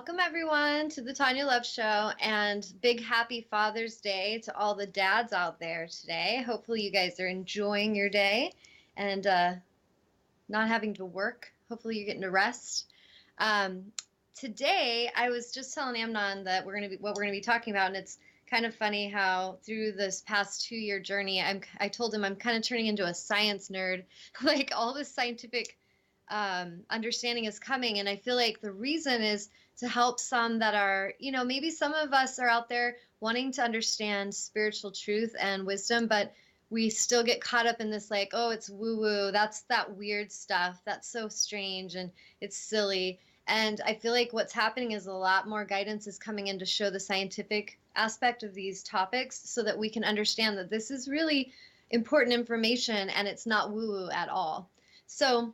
Welcome everyone to the Tawnya Love Show and big happy Father's Day to all the dads out there today. Hopefully you guys are enjoying your day and not having to work. Hopefully you're getting to rest. Um, Today I was just telling Amnon that what we're gonna be talking about, and it's kind of funny how through this past 2 year journey, I told him I'm kind of turning into a science nerd. Like all this scientific understanding is coming, and I feel like the reason is to help some that are, maybe some of us are out there wanting to understand spiritual truth and wisdom, but we still get caught up in this like, oh, it's woo woo. That's that weird stuff. That's so strange and it's silly. And I feel like what's happening is a lot more guidance is coming in to show the scientific aspect of these topics so that we can understand that this is really important information and it's not woo woo at all. So,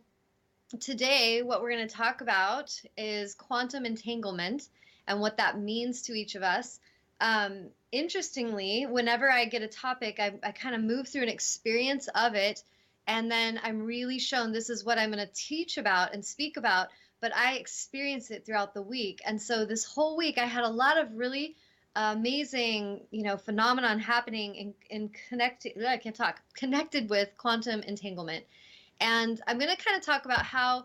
today, what we're going to talk about is quantum entanglement and what that means to each of us. Interestingly, whenever I get a topic, I kind of move through an experience of it, and then I'm really shown this is what I'm going to teach about and speak about, but I experience it throughout the week. And so this whole week, I had a lot of really amazing, phenomenon happening in connected, I can't talk, connected with quantum entanglement. And I'm going to kind of talk about how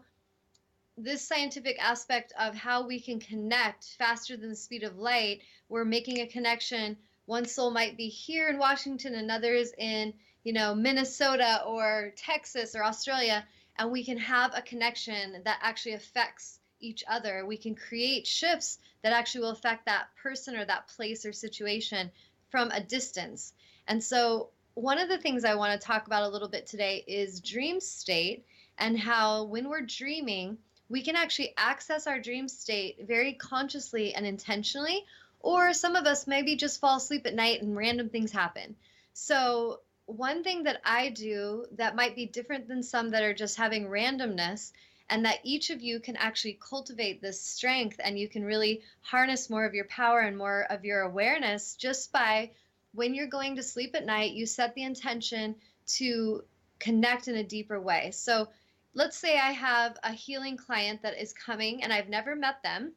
this scientific aspect of how we can connect faster than the speed of light, we're making a connection. One soul might be here in Washington, another is in, Minnesota or Texas or Australia, and we can have a connection that actually affects each other. We can create shifts that actually will affect that person or that place or situation from a distance. And so one of the things I want to talk about a little bit today is dream state and how when we're dreaming, we can actually access our dream state very consciously and intentionally, or some of us maybe just fall asleep at night and random things happen. So one thing that I do that might be different than some that are just having randomness, and that each of you can actually cultivate this strength and you can really harness more of your power and more of your awareness just by when you're going to sleep at night, you set the intention to connect in a deeper way. So let's say I have a healing client that is coming and I've never met them,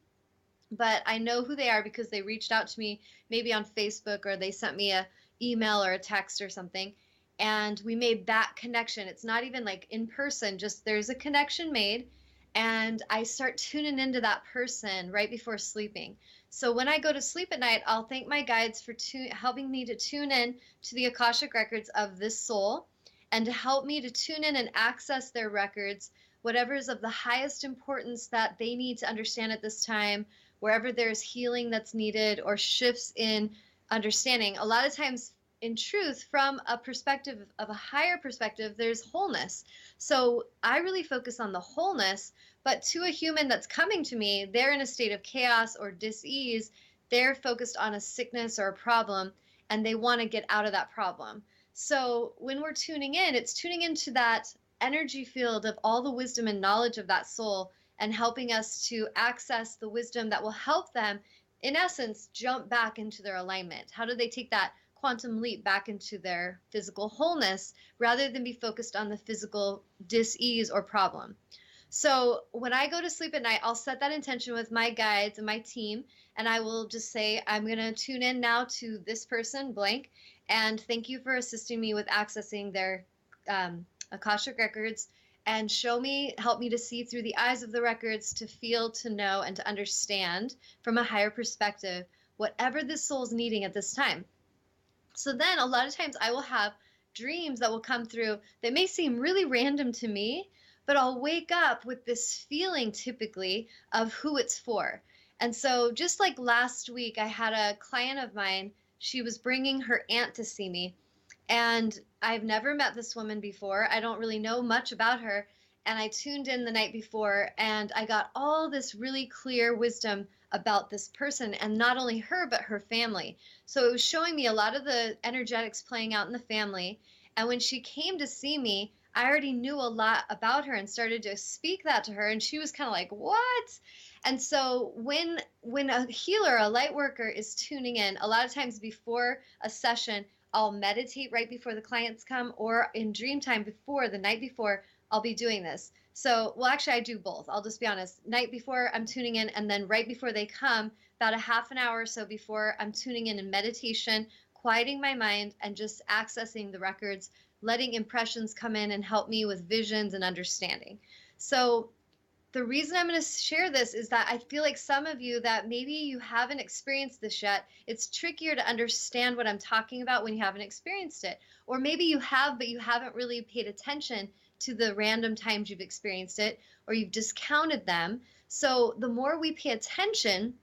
but I know who they are because they reached out to me maybe on Facebook or they sent me a email or a text or something. And we made that connection. It's not even like in person, just there's a connection made. And I start tuning into that person right before sleeping. So when I go to sleep at night, I'll thank my guides for helping me to tune in to the Akashic records of this soul and to help me to tune in and access their records, whatever is of the highest importance that they need to understand at this time, wherever there's healing that's needed or shifts in understanding. A lot of times, in truth, from a perspective of a higher perspective, there's wholeness. So I really focus on the wholeness, but to a human that's coming to me, they're in a state of chaos or dis-ease. They're focused on a sickness or a problem, and they want to get out of that problem. So when we're tuning in, it's tuning into that energy field of all the wisdom and knowledge of that soul and helping us to access the wisdom that will help them, in essence, jump back into their alignment. How do they take that quantum leap back into their physical wholeness rather than be focused on the physical dis-ease or problem? So when I go to sleep at night, I'll set that intention with my guides and my team, and I will just say, I'm going to tune in now to this person, blank, and thank you for assisting me with accessing their Akashic records, and help me to see through the eyes of the records, to feel, to know, and to understand from a higher perspective whatever this soul's needing at this time. So then a lot of times I will have dreams that will come through that may seem really random to me, but I'll wake up with this feeling typically of who it's for. And so just like last week, I had a client of mine, she was bringing her aunt to see me. And I've never met this woman before. I don't really know much about her. And I tuned in the night before and I got all this really clear wisdom about this person, and not only her, but her family. So it was showing me a lot of the energetics playing out in the family. And when she came to see me, I already knew a lot about her and started to speak that to her. And she was kind of like, what? And so when a healer, a light worker is tuning in, a lot of times before a session, I'll meditate right before the clients come, or in dream time before, the night before, I'll be doing this. So, well, actually, I do both. I'll just be honest. Night before I'm tuning in, and then right before they come, about a half an hour or so before I'm tuning in meditation, quieting my mind and just accessing the records, letting impressions come in and help me with visions and understanding. So, the reason I'm going to share this is that I feel like some of you that maybe you haven't experienced this yet, it's trickier to understand what I'm talking about when you haven't experienced it. Or maybe you have, but you haven't really paid attention to the random times you've experienced it, or you've discounted them. So the more we pay attention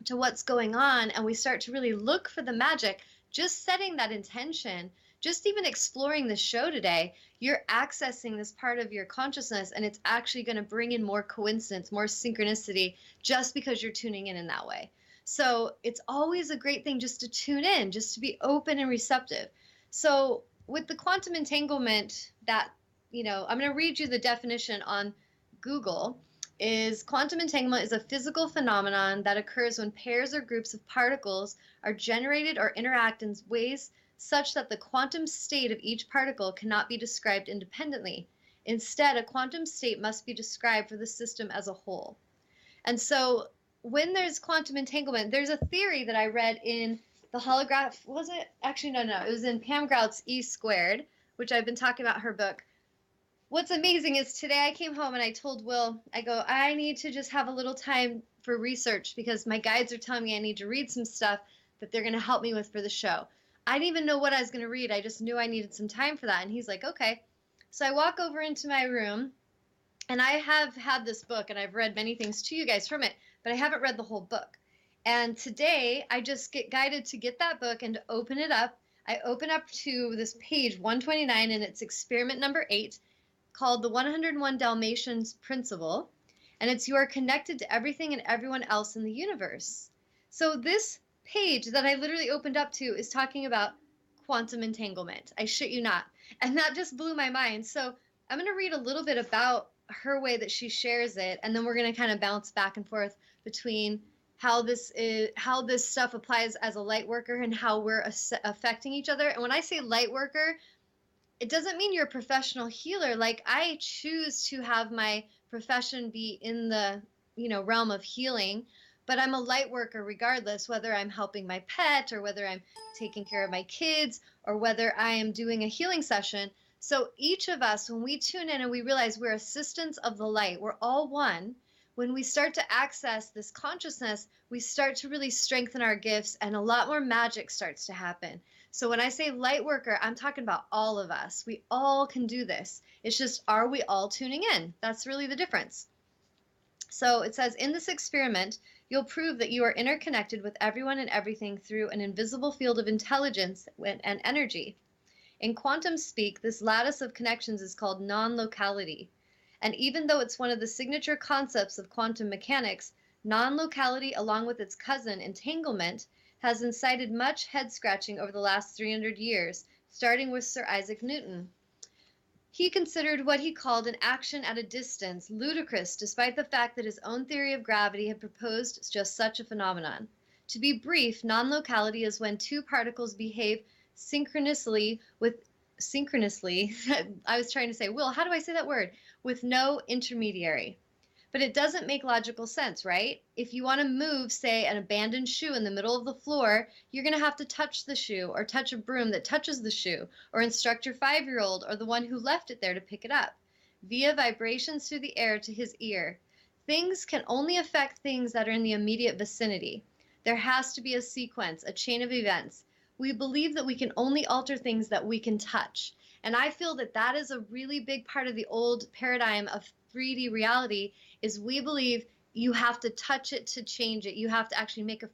to what's going on and we start to really look for the magic, just setting that intention, just even exploring the show today, you're accessing this part of your consciousness, and it's actually going to bring in more coincidence, more synchronicity, just because you're tuning in that way. So it's always a great thing just to tune in, just to be open and receptive. So with the quantum entanglement, that, I'm going to read you the definition on Google. Is quantum entanglement is a physical phenomenon that occurs when pairs or groups of particles are generated or interact in ways such that the quantum state of each particle cannot be described independently. Instead, a quantum state must be described for the system as a whole. And so when there's quantum entanglement, there's a theory that I read in the holograph, was it? Actually, no, it was in Pam Grout's E Squared, which I've been talking about her book. What's amazing is today I came home and I told Will, I need to just have a little time for research because my guides are telling me I need to read some stuff that they're going to help me with for the show. I didn't even know what I was going to read. I just knew I needed some time for that. And he's like, okay. So I walk over into my room, and I have had this book and I've read many things to you guys from it, but I haven't read the whole book. And today I just get guided to get that book and to open it up. I open up to this page 129, and it's experiment number 8. Called the 101 Dalmatians Principle, and it's you are connected to everything and everyone else in the universe. So this page that I literally opened up to is talking about quantum entanglement. I shit you not. And that just blew my mind. So I'm going to read a little bit about her way that she shares it, and then we're going to kind of bounce back and forth between how this stuff applies as a light worker and how we're affecting each other. And when I say light worker, it doesn't mean you're a professional healer. Like, I choose to have my profession be in the, realm of healing, but I'm a light worker regardless, whether I'm helping my pet or whether I'm taking care of my kids or whether I am doing a healing session. So each of us, when we tune in and we realize we're assistants of the light, we're all one. When we start to access this consciousness, we start to really strengthen our gifts, and a lot more magic starts to happen. So when I say light worker, I'm talking about all of us. We all can do this. It's just, are we all tuning in? That's really the difference. So it says, in this experiment, you'll prove that you are interconnected with everyone and everything through an invisible field of intelligence and energy. In quantum speak, this lattice of connections is called non-locality. And even though it's one of the signature concepts of quantum mechanics, non-locality, along with its cousin, entanglement, has incited much head-scratching over the last 300 years, starting with Sir Isaac Newton. He considered what he called an action at a distance ludicrous, despite the fact that his own theory of gravity had proposed just such a phenomenon. To be brief, non-locality is when two particles behave synchronously, I was trying to say, Will, how do I say that word? With no intermediary. But it doesn't make logical sense, right? If you want to move, say, an abandoned shoe in the middle of the floor, you're going to have to touch the shoe or touch a broom that touches the shoe or instruct your 5-year-old or the one who left it there to pick it up via vibrations through the air to his ear. Things can only affect things that are in the immediate vicinity. There has to be a sequence, a chain of events. We believe that we can only alter things that we can touch. And I feel that that is a really big part of the old paradigm of 3D reality, is we believe you have to touch it to change it. You have to actually make a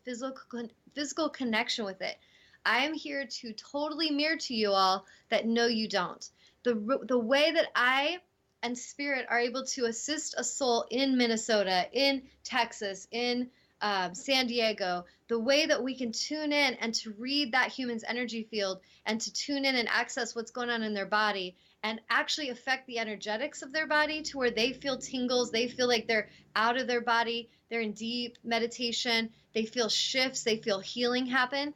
physical connection with it. I am here to totally mirror to you all that no, you don't. The way that I and Spirit are able to assist a soul in Minnesota, in Texas, in San Diego, the way that we can tune in and to read that human's energy field and to tune in and access what's going on in their body and actually affect the energetics of their body to where they feel tingles, they feel like they're out of their body, they're in deep meditation, they feel shifts, they feel healing happen.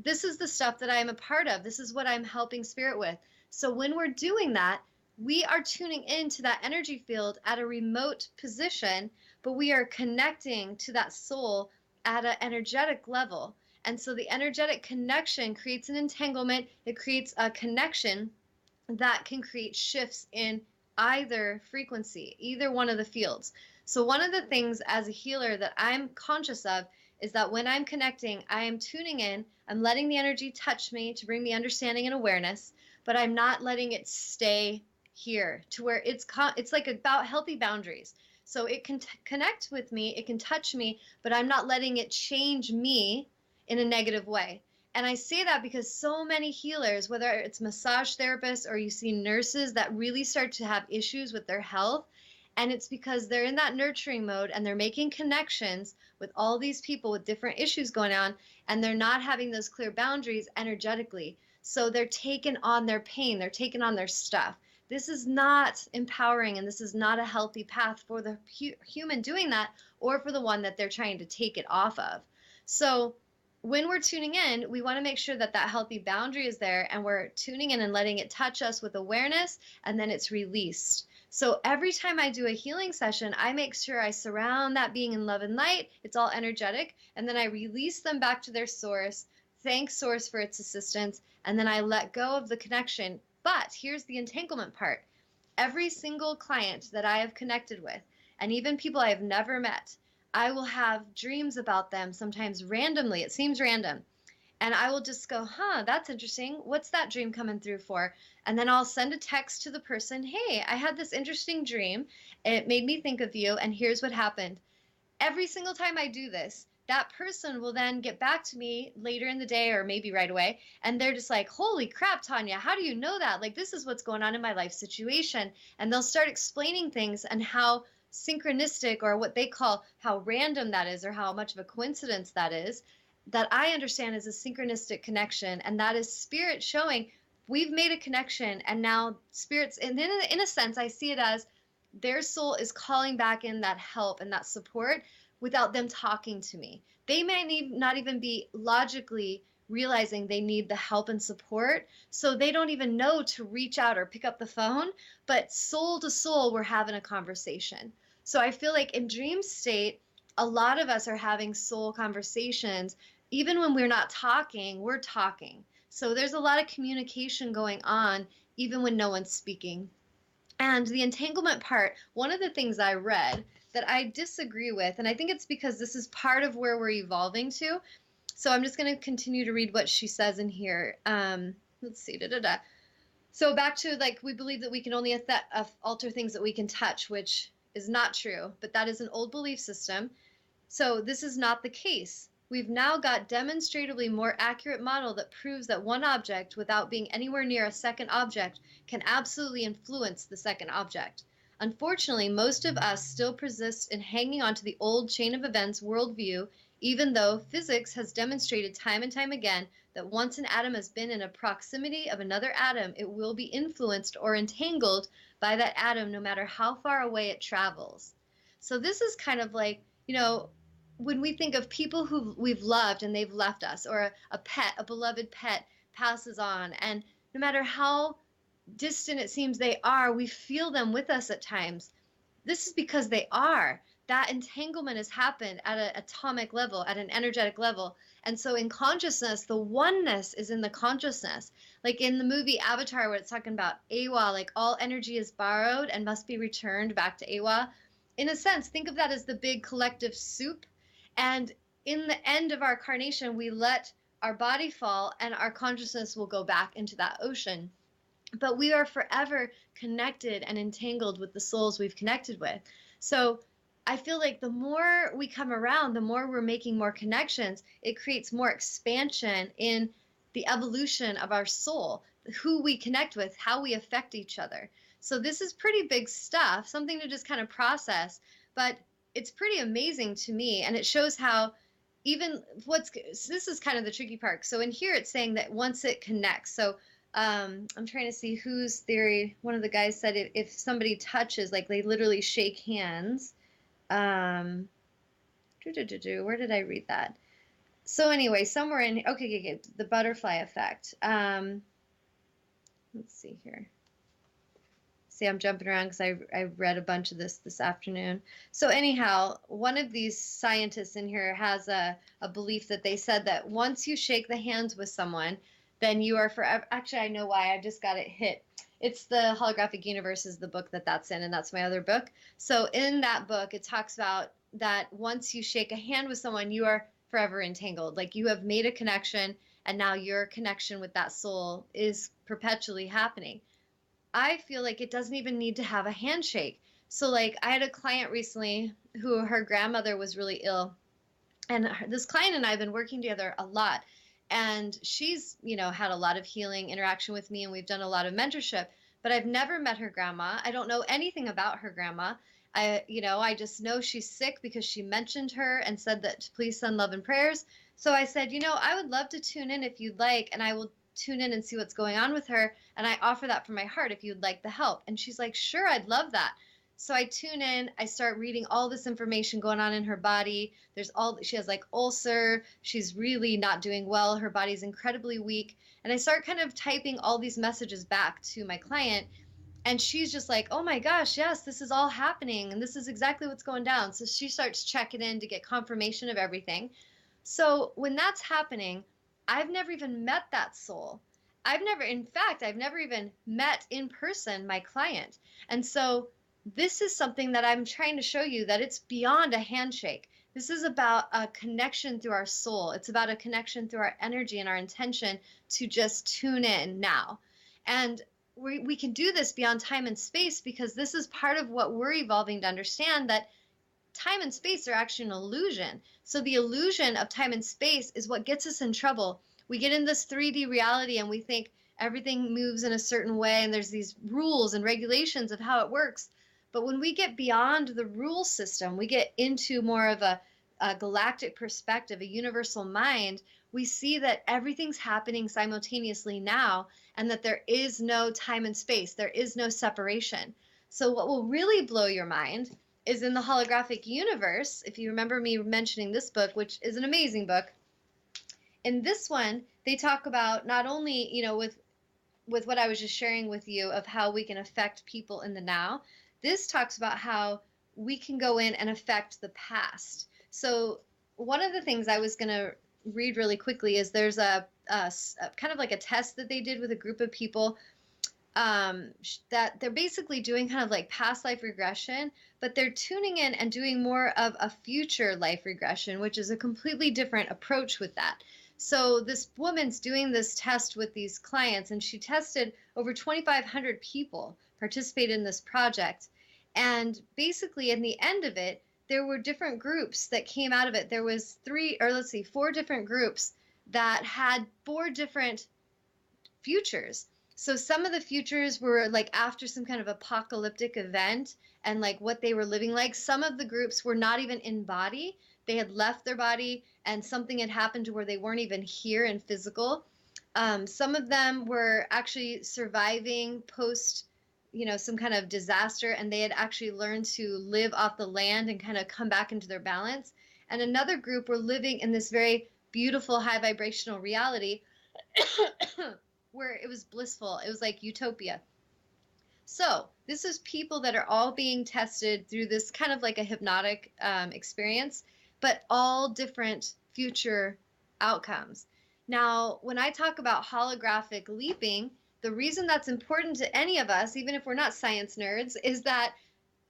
This is the stuff that I am a part of. This is what I'm helping Spirit with. So when we're doing that, we are tuning into that energy field at a remote position, but we are connecting to that soul at an energetic level. And so the energetic connection creates an entanglement, it creates a connection that can create shifts in either frequency, either one of the fields. So, one of the things as a healer that I'm conscious of is that when I'm connecting, I am tuning in, I'm letting the energy touch me to bring me understanding and awareness, but I'm not letting it stay here to where it's like about healthy boundaries. So it can connect with me, it can touch me, but I'm not letting it change me in a negative way. And I say that because so many healers, whether it's massage therapists or you see nurses that really start to have issues with their health, and it's because they're in that nurturing mode and they're making connections with all these people with different issues going on, and they're not having those clear boundaries energetically. So they're taking on their pain, they're taking on their stuff. This is not empowering, and this is not a healthy path for the human doing that, or for the one that they're trying to take it off of. So when we're tuning in, we want to make sure that that healthy boundary is there, and we're tuning in and letting it touch us with awareness, and then it's released. So every time I do a healing session, I make sure I surround that being in love and light. It's all energetic. And then I release them back to their source, thank source for its assistance, and then I let go of the connection. But here's the entanglement part. Every single client that I have connected with, and even people I have never met, I will have dreams about them, sometimes randomly. It seems random. And I will just go, huh, that's interesting. What's that dream coming through for? And then I'll send a text to the person, hey, I had this interesting dream. It made me think of you, and here's what happened. Every single time I do this, that person will then get back to me later in the day or maybe right away. And they're just like, holy crap, Tanya, how do you know that? Like, this is what's going on in my life situation. And they'll start explaining things and how synchronistic, or what they call how random that is, or how much of a coincidence that is, that I understand is a synchronistic connection. And that is spirit showing we've made a connection. And now spirits, and then in a sense, I see it as their soul is calling back in that help and that support without them talking to me. They may not even be logically realizing they need the help and support, so they don't even know to reach out or pick up the phone, but soul to soul, we're having a conversation. So I feel like in dream state, a lot of us are having soul conversations. Even when we're not talking, we're talking. So there's a lot of communication going on, even when no one's speaking. And the entanglement part, one of the things I read that I disagree with, and I think it's because this is part of where we're evolving to. So I'm just going to continue to read what she says in here. Let's see. So back to, like, we believe that we can only alter things that we can touch, which is not true, but that is an old belief system. So this is not the case. We've now got demonstratively more accurate model that proves that one object, without being anywhere near a second object, can absolutely influence the second object. Unfortunately, most of us still persist in hanging on to the old chain of events worldview, even though physics has demonstrated time and time again that once an atom has been in a proximity of another atom, it will be influenced or entangled by that atom no matter how far away it travels. So this is kind of like, when we think of people who we've loved and they've left us, or a pet, a beloved pet passes on, and no matter how distant it seems they are, we feel them with us at times. This is because they are. That entanglement has happened at an atomic level, at an energetic level. And so in consciousness, the oneness is in the consciousness. Like in the movie Avatar, where it's talking about Awa, like all energy is borrowed and must be returned back to Awa. In a sense, think of that as the big collective soup. And in the end of our carnation, we let our body fall and our consciousness will go back into that ocean. But we are forever connected and entangled with the souls we've connected with. So I feel like the more we come around, the more we're making more connections, it creates more expansion in the evolution of our soul, who we connect with, how we affect each other. So this is pretty big stuff, something to just kind of process, but it's pretty amazing to me. And it shows how this is kind of the tricky part. So in here, it's saying that once it connects, so I'm trying to see whose theory. One of the guys said if somebody touches, like they literally shake hands. Where did I read that? So anyway, somewhere in, okay, the butterfly effect. Let's see here. See, I'm jumping around because I read a bunch of this afternoon. So anyhow, one of these scientists in here has a belief that they said that once you shake the hands with someone, then you are forever. Actually, I know why. I just got it hit. It's the Holographic Universe is the book that's in, and that's my other book. So in that book, it talks about that once you shake a hand with someone, you are forever entangled. Like you have made a connection, and now your connection with that soul is perpetually happening. I feel like it doesn't even need to have a handshake. So like I had a client recently who her grandmother was really ill, and this client and I have been working together a lot, and she's had a lot of healing interaction with me, and we've done a lot of mentorship, but I've never met her grandma. I don't know anything about her grandma. I just know she's sick because she mentioned her and said that to please send love and prayers. So I said, I would love to tune in if you'd like, and I will tune in and see what's going on with her, and I offer that from my heart if you'd like the help. And she's like, sure, I'd love that. So I tune in, I start reading all this information going on in her body. She has like ulcer. She's really not doing well. Her body's incredibly weak. And I start kind of typing all these messages back to my client. And she's just like, oh my gosh, yes, this is all happening. And this is exactly what's going down. So she starts checking in to get confirmation of everything. So when that's happening, I've never even met that soul. In fact, I've never even met in person my client. And so this is something that I'm trying to show you, that it's beyond a handshake. This is about a connection through our soul. It's about a connection through our energy and our intention to just tune in now. And we can do this beyond time and space, because this is part of what we're evolving to understand, that time and space are actually an illusion. So the illusion of time and space is what gets us in trouble. We get in this 3D reality and we think everything moves in a certain way, and there's these rules and regulations of how it works. But when we get beyond the rule system, we get into more of a galactic perspective, a universal mind, we see that everything's happening simultaneously now, and that there is no time and space. There is no separation. So what will really blow your mind is in the Holographic Universe. If you remember me mentioning this book, which is an amazing book, in this one, they talk about not only, with what I was just sharing with you of how we can affect people in the now, this talks about how we can go in and affect the past. So one of the things I was going to read really quickly is there's a kind of like a test that they did with a group of people, that they're basically doing kind of like past life regression, but they're tuning in and doing more of a future life regression, which is a completely different approach with that. So this woman's doing this test with these clients, and she tested over 2,500 people participated in this project. And basically in the end of it, there were different groups that came out of it. There was four different groups that had four different futures. So some of the futures were like after some kind of apocalyptic event and like what they were living like. Some of the groups were not even in body. They had left their body and something had happened to where they weren't even here in physical. Some of them were actually surviving post, some kind of disaster, and they had actually learned to live off the land and kind of come back into their balance. And another group were living in this very beautiful high vibrational reality where it was blissful. It was like utopia. So this is people that are all being tested through this kind of like a hypnotic experience, but all different future outcomes. Now, when I talk about holographic leaping, the reason that's important to any of us, even if we're not science nerds, is that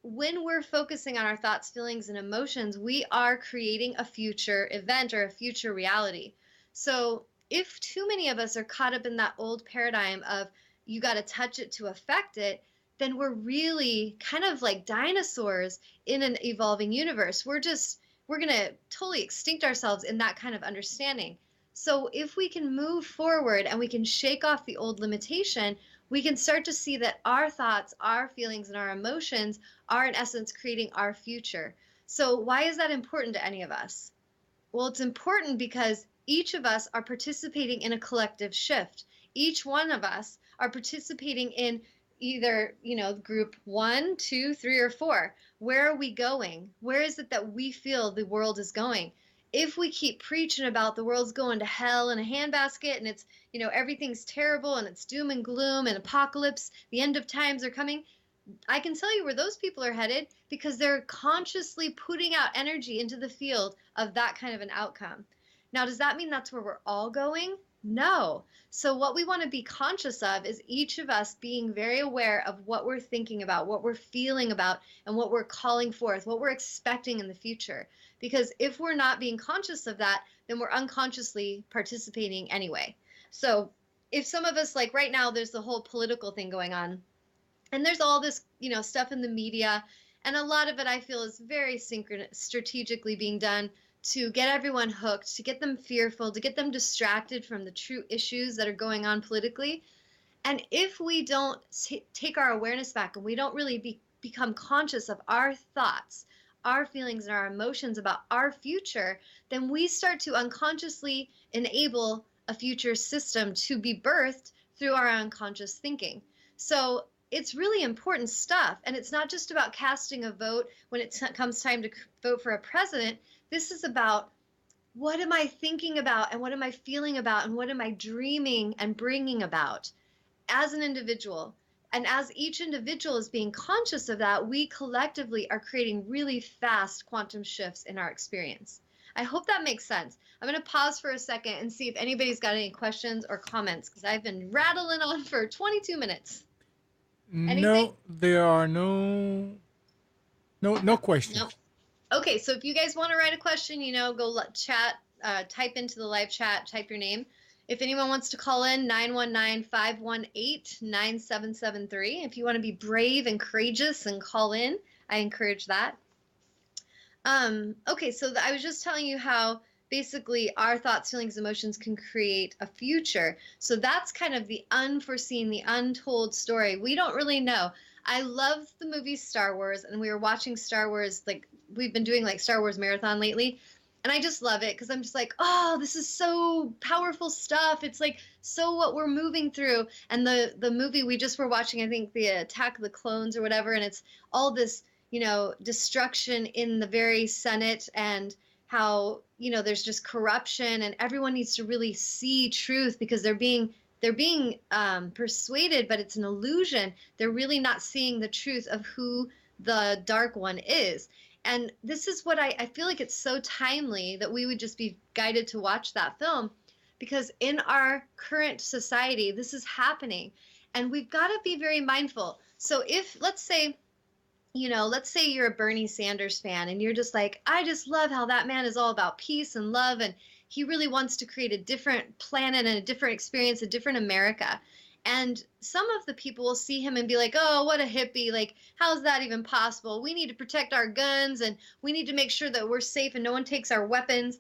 when we're focusing on our thoughts, feelings, and emotions, we are creating a future event or a future reality. So if too many of us are caught up in that old paradigm of you got to touch it to affect it, then we're really kind of like dinosaurs in an evolving universe. We're going to totally extinct ourselves in that kind of understanding. So if we can move forward and we can shake off the old limitation, we can start to see that our thoughts, our feelings, and our emotions are in essence creating our future. So why is that important to any of us? Well, it's important because each of us are participating in a collective shift. Each one of us are participating in either, group 1, 2, 3, or 4. Where are we going? Where is it that we feel the world is going? If we keep preaching about the world's going to hell in a handbasket and it's, everything's terrible and it's doom and gloom and apocalypse, the end of times are coming, I can tell you where those people are headed because they're consciously putting out energy into the field of that kind of an outcome. Now, does that mean that's where we're all going? No. So, what we want to be conscious of is each of us being very aware of what we're thinking about, what we're feeling about, and what we're calling forth, what we're expecting in the future. Because if we're not being conscious of that, then we're unconsciously participating anyway. So, if some of us, like right now, there's the whole political thing going on, and there's all this, stuff in the media, and a lot of it I feel is very synchronous, strategically being done to get everyone hooked, to get them fearful, to get them distracted from the true issues that are going on politically. And if we don't take our awareness back and we don't really become conscious of our thoughts, our feelings, and our emotions about our future, then we start to unconsciously enable a future system to be birthed through our unconscious thinking. So it's really important stuff. And it's not just about casting a vote when it comes time to vote for a president. This is about, what am I thinking about, and what am I feeling about, and what am I dreaming and bringing about as an individual. And as each individual is being conscious of that, we collectively are creating really fast quantum shifts in our experience. I hope that makes sense. I'm going to pause for a second and see if anybody's got any questions or comments, because I've been rattling on for 22 minutes. Anything? No, there are no questions. No. Okay, so if you guys want to write a question, go chat, type into the live chat, type your name. If anyone wants to call in, 919-518-9773. If you want to be brave and courageous and call in, I encourage that. Okay, so I was just telling you how basically our thoughts, feelings, emotions can create a future. So that's kind of the unforeseen, the untold story. We don't really know. I love the movie Star Wars, and we were watching Star Wars, like we've been doing like Star Wars marathon lately. And I just love it because I'm just like, oh, this is so powerful stuff. It's like so what we're moving through. And the movie we just were watching, I think the Attack of the Clones or whatever, and it's all this, destruction in the very Senate, and how, there's just corruption, and everyone needs to really see truth because they're being persuaded, but it's an illusion. They're really not seeing the truth of who the Dark One is. And this is what I feel like it's so timely that we would just be guided to watch that film, because in our current society, this is happening, and we've got to be very mindful. So if, let's say you're a Bernie Sanders fan and you're just like, I just love how that man is all about peace and love, and he really wants to create a different planet and a different experience, a different America. And some of the people will see him and be like, oh, what a hippie. Like, how's that even possible? We need to protect our guns, and we need to make sure that we're safe and no one takes our weapons.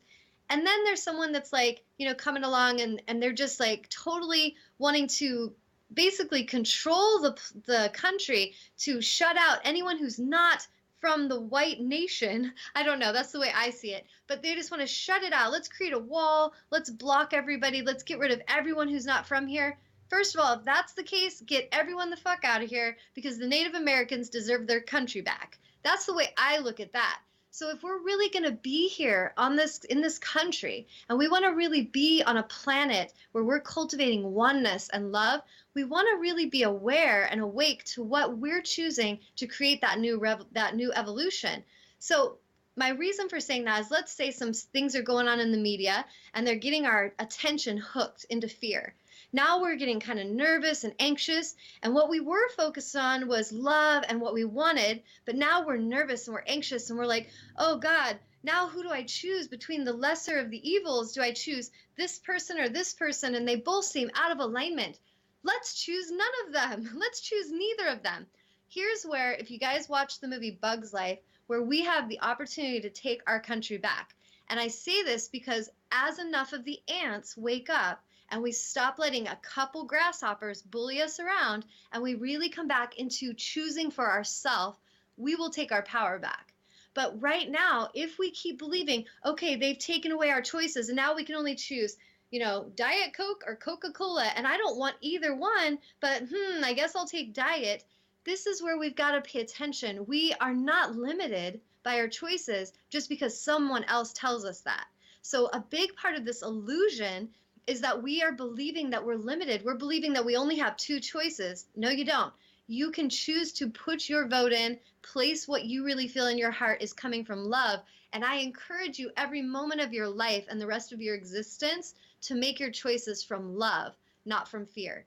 And then there's someone that's like, coming along, and they're just like totally wanting to basically control the country, to shut out anyone who's not from the white nation. I don't know, that's the way I see it, but they just want to shut it out. Let's create a wall, let's block everybody, let's get rid of everyone who's not from here. First of all, if that's the case, get everyone the fuck out of here, because the Native Americans deserve their country back. That's the way I look at that. So if we're really going to be here in this country, and we want to really be on a planet where we're cultivating oneness and love, we want to really be aware and awake to what we're choosing to create that new evolution. So my reason for saying that is, let's say some things are going on in the media and they're getting our attention hooked into fear. Now we're getting kind of nervous and anxious, and what we were focused on was love and what we wanted, but now we're nervous and we're anxious, and we're like, oh God, now who do I choose between the lesser of the evils? Do I choose this person or this person? And they both seem out of alignment. Let's choose none of them. Let's choose neither of them. Here's where, if you guys watch the movie Bug's Life, where we have the opportunity to take our country back. And I say this because as enough of the ants wake up, and we stop letting a couple grasshoppers bully us around, and we really come back into choosing for ourselves, we will take our power back. But right now, if we keep believing, okay, they've taken away our choices, and now we can only choose, Diet Coke or Coca-Cola, and I don't want either one, but I guess I'll take diet. This is where we've got to pay attention. We are not limited by our choices just because someone else tells us that. So a big part of this illusion is that we are believing that we're limited. We're believing that we only have two choices. No, you don't. You can choose to put your vote in, place what you really feel in your heart is coming from love. And I encourage you every moment of your life and the rest of your existence to make your choices from love, not from fear.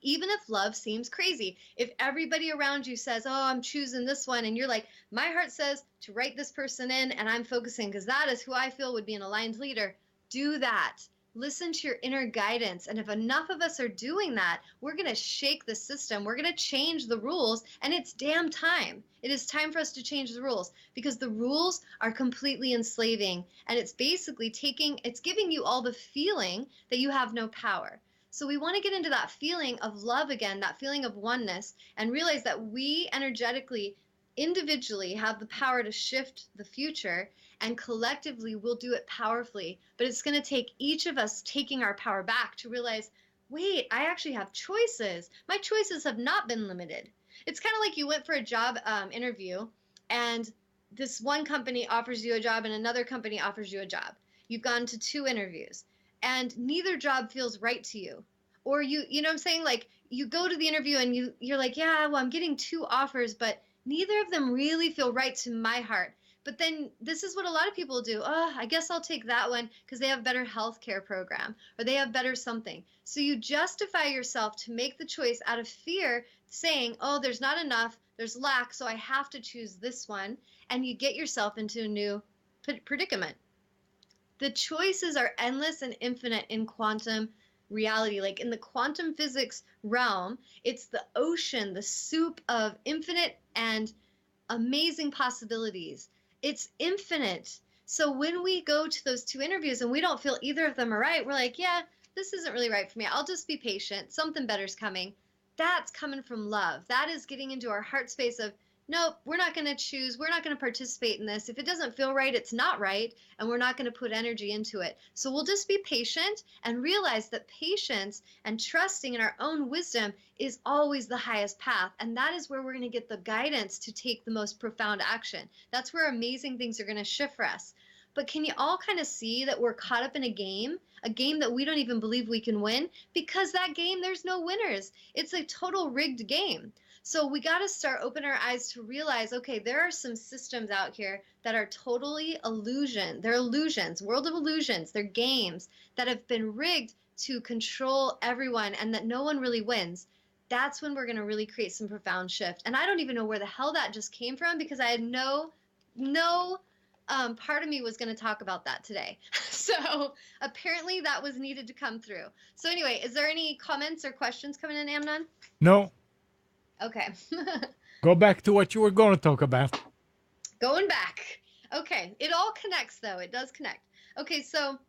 Even if love seems crazy, if everybody around you says, oh, I'm choosing this one, and you're like, my heart says to write this person in, and I'm focusing because that is who I feel would be an aligned leader, do that. Listen to your inner guidance. And if enough of us are doing that, we're going to shake the system. We're going to change the rules. And it's damn time. It is time for us to change the rules, because the rules are completely enslaving. And it's basically it's giving you all the feeling that you have no power. So we want to get into that feeling of love again, that feeling of oneness, and realize that we energetically, individually have the power to shift the future, and collectively we'll do it powerfully. But it's going to take each of us taking our power back to realize, wait, I actually have choices. My choices have not been limited. It's kind of like you went for a job interview, and this one company offers you a job and another company offers you a job. You've gone to 2 interviews, and neither job feels right to you. Or you know what I'm saying? Like, you go to the interview and you're like, yeah, well, I'm getting 2 offers, but neither of them really feel right to my heart. But then this is what a lot of people do. Oh, I guess I'll take that one because they have a better healthcare program, or they have better something. So you justify yourself to make the choice out of fear, saying, oh, there's not enough, there's lack, so I have to choose this one. And you get yourself into a new predicament. The choices are endless and infinite in quantum reality. Like in the quantum physics realm, it's the ocean, the soup of infinite and amazing possibilities. It's infinite. So when we go to those 2 interviews and we don't feel either of them are right, we're like, yeah, this isn't really right for me. I'll just be patient. Something better's coming. That's coming from love. That is getting into our heart space of, nope, we're not going to choose. We're not going to participate in this. If it doesn't feel right, it's not right, and we're not going to put energy into it. So we'll just be patient and realize that patience and trusting in our own wisdom is always the highest path. And that is where we're going to get the guidance to take the most profound action. That's where amazing things are going to shift for us. But can you all kind of see that we're caught up in a game that we don't even believe we can win? Because that game, there's no winners. It's a total rigged game. So we got to start opening our eyes to realize, okay, there are some systems out here that are totally illusion. They're illusions, world of illusions. They're games that have been rigged to control everyone, and that no one really wins. That's when we're going to really create some profound shift. And I don't even know where the hell that just came from, because I had no part of me was going to talk about that today. So apparently that was needed to come through. So anyway, is there any comments or questions coming in, Amnon? No. Okay. Go back to what you were going to talk about. Going back. Okay. It all connects, though. It does connect. Okay. So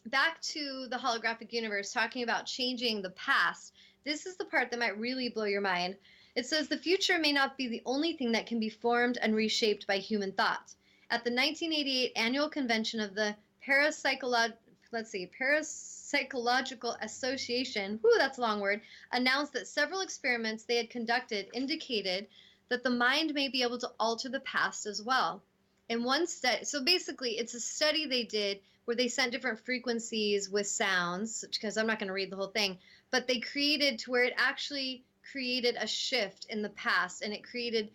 back to the holographic universe, talking about changing the past. This is the part that might really blow your mind. It says the future may not be the only thing that can be formed and reshaped by human thought. At the 1988 annual convention of the Parapsychological Association, that's a long word, announced that several experiments they had conducted indicated that the mind may be able to alter the past as well. In one study, so basically it's a study they did where they sent different frequencies with sounds, because I'm not going to read the whole thing, but they created to where it actually created a shift in the past, and it created,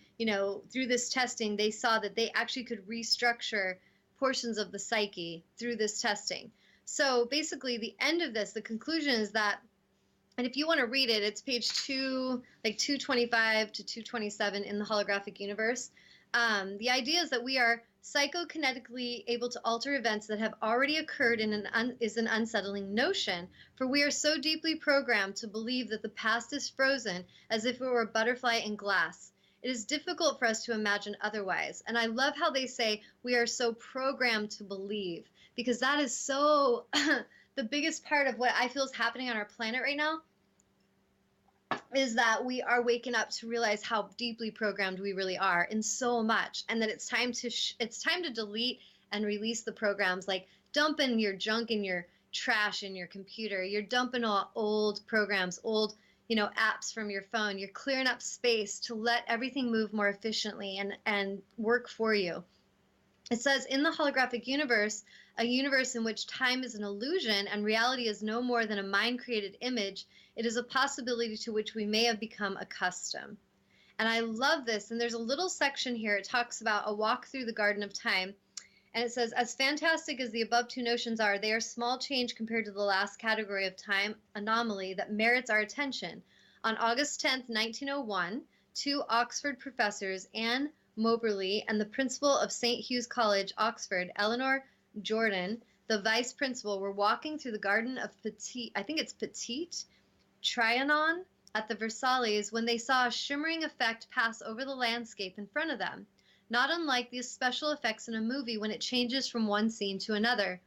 through this testing, they saw that they actually could restructure portions of the psyche through this testing. So basically the end of this, the conclusion is that, and if you want to read it, it's page 225 to 227 in the Holographic Universe. The idea is that we are psychokinetically able to alter events that have already occurred is an unsettling notion, for we are so deeply programmed to believe that the past is frozen as if it were a butterfly in glass. It is difficult for us to imagine otherwise. And I love how they say we are so programmed to believe, because that is so the biggest part of what I feel is happening on our planet right now, is that we are waking up to realize how deeply programmed we really are in so much, and that it's time to delete and release the programs, like dumping your junk in your trash in your computer. You're dumping all old programs, old apps from your phone. You're clearing up space to let everything move more efficiently and work for you. It says, in the holographic universe, a universe in which time is an illusion and reality is no more than a mind-created image, It is a possibility to which we may have become accustomed. And I love this. And there's a little section here. It talks about a walk through the Garden of Time. And it says, as fantastic as the above two notions are, they are small change compared to the last category of time anomaly that merits our attention. On August 10th, 1901, two Oxford professors, Anne Moberly and the principal of St. Hugh's College, Oxford, Eleanor Jordan, the vice principal, were walking through the garden of Petit Trianon at the Versailles when they saw a shimmering effect pass over the landscape in front of them, not unlike the special effects in a movie when it changes from one scene to another.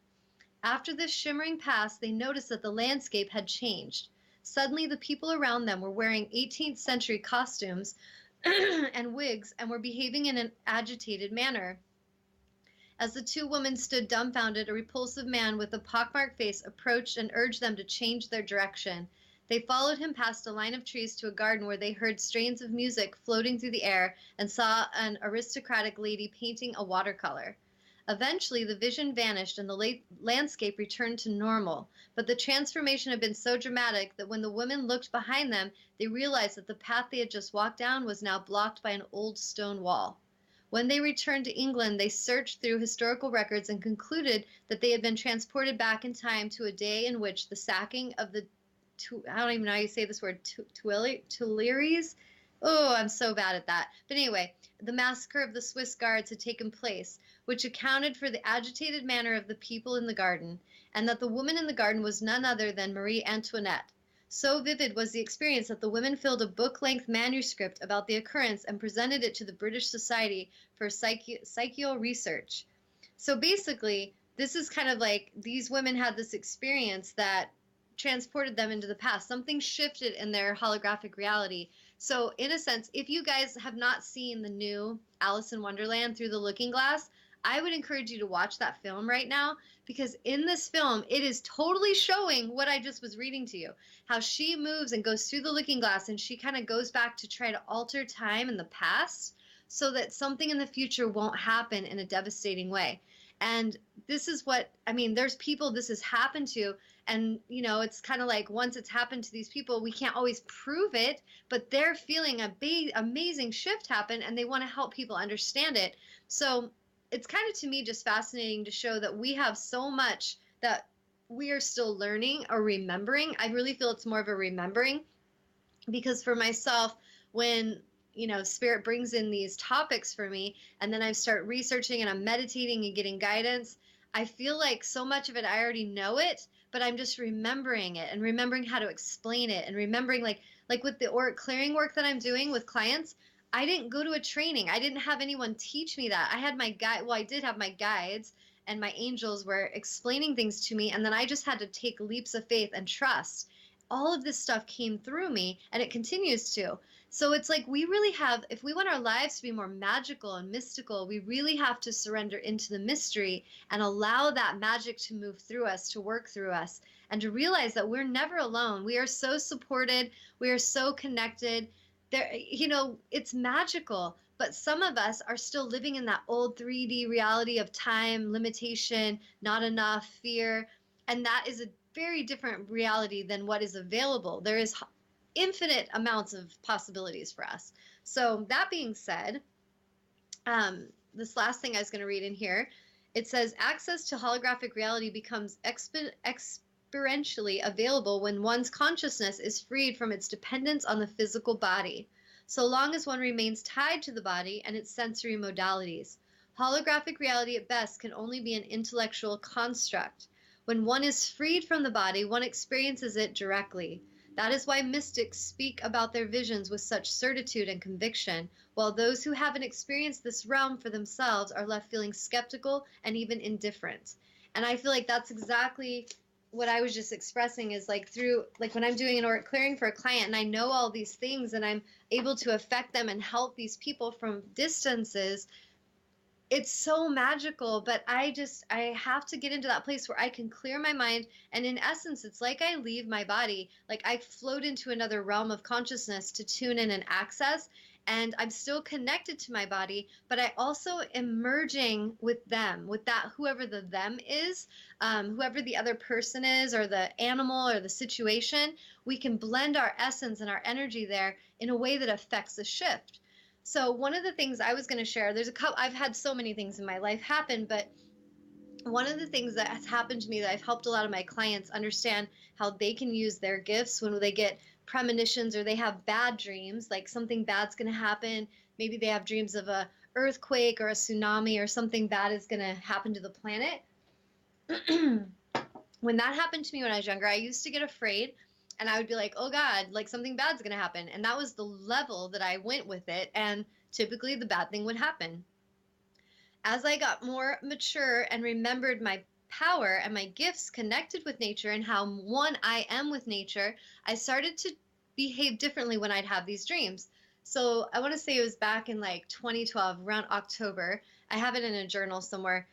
After this shimmering pass, they noticed that the landscape had changed. Suddenly, the people around them were wearing 18th century costumes and wigs and were behaving in an agitated manner. As the two women stood dumbfounded, a repulsive man with a pockmarked face approached and urged them to change their direction. They followed him past a line of trees to a garden where they heard strains of music floating through the air and saw an aristocratic lady painting a watercolor. Eventually, the vision vanished and the landscape returned to normal, but the transformation had been so dramatic that when the women looked behind them, they realized that the path they had just walked down was now blocked by an old stone wall. When they returned to England, they searched through historical records and concluded that they had been transported back in time to a day in which the sacking of the I don't even know how you say this word, Tuileries? Oh, I'm so bad at that. But anyway, the massacre of the Swiss guards had taken place, which accounted for the agitated manner of the people in the garden, and that the woman in the garden was none other than Marie Antoinette. So vivid was the experience that the women filled a book-length manuscript about the occurrence and presented it to the British Society for Psychical Research. So basically, this is kind of like these women had this experience that transported them into the past. Something shifted in their holographic reality. So in a sense, if you guys have not seen the new Alice in Wonderland Through the Looking Glass, I would encourage you to watch that film right now, because in this film, it is totally showing what I just was reading to you, how she moves and goes through the looking glass, and she kind of goes back to try to alter time in the past so that something in the future won't happen in a devastating way. And this is what, I mean, there's people this has happened to, and, you know, it's kind of like once it's happened to these people, we can't always prove it, but they're feeling a big, amazing shift happen, and they want to help people understand it. So it's kind of, to me, just fascinating to show that we have so much that we are still learning or remembering. I really feel it's more of a remembering, because for myself, when you know, Spirit brings in these topics for me, and then I start researching and I'm meditating and getting guidance, I feel like so much of it, I already know it, but I'm just remembering it and remembering how to explain it, and remembering like with the auric clearing work that I'm doing with clients, I didn't go to a training. I didn't have anyone teach me that. I had my guide. Well, I did have my guides, and my angels were explaining things to me, and then I just had to take leaps of faith and trust. All of this stuff came through me, and it continues to. So it's like we really have, if we want our lives to be more magical and mystical, we really have to surrender into the mystery and allow that magic to move through us, to work through us, and to realize that we're never alone. We are so supported. We are so connected. There, you know, it's magical, but some of us are still living in that old 3D reality of time, limitation, not enough, fear, and that is a very different reality than what is available. There is infinite amounts of possibilities for us. So that being said, this last thing I was going to read in here, it says access to holographic reality becomes experientially available when one's consciousness is freed from its dependence on the physical body, so long as one remains tied to the body and its sensory modalities. Holographic reality at best can only be an intellectual construct. When one is freed from the body, one experiences it directly. That is why mystics speak about their visions with such certitude and conviction, while those who haven't experienced this realm for themselves are left feeling skeptical and even indifferent. And I feel like that's exactly what I was just expressing, is like through, like when I'm doing an auric clearing for a client and I know all these things and I'm able to affect them and help these people from distances, it's so magical, but I have to get into that place where I can clear my mind. And in essence, it's like I leave my body, like I float into another realm of consciousness to tune in and access. and I'm still connected to my body, but I also am merging with them, with that, whoever the them is, whoever the other person is, or the animal or the situation. We can blend our essence and our energy there in a way that affects the shift. So one of the things I was going to share, there's a couple, I've had so many things in my life happen, but one of the things that has happened to me that I've helped a lot of my clients understand how they can use their gifts when they get premonitions or they have bad dreams, like something bad's going to happen. Maybe they have dreams of a earthquake or a tsunami or something bad is going to happen to the planet. When that happened to me when I was younger, I used to get afraid and I would be like, oh God, like something bad's going to happen. And that was the level that I went with it. And typically the bad thing would happen. As I got more mature and remembered my power and my gifts connected with nature and how one I am with nature, I started to behave differently when I'd have these dreams. So I want to say it was back in like 2012, around October. I have it in a journal somewhere.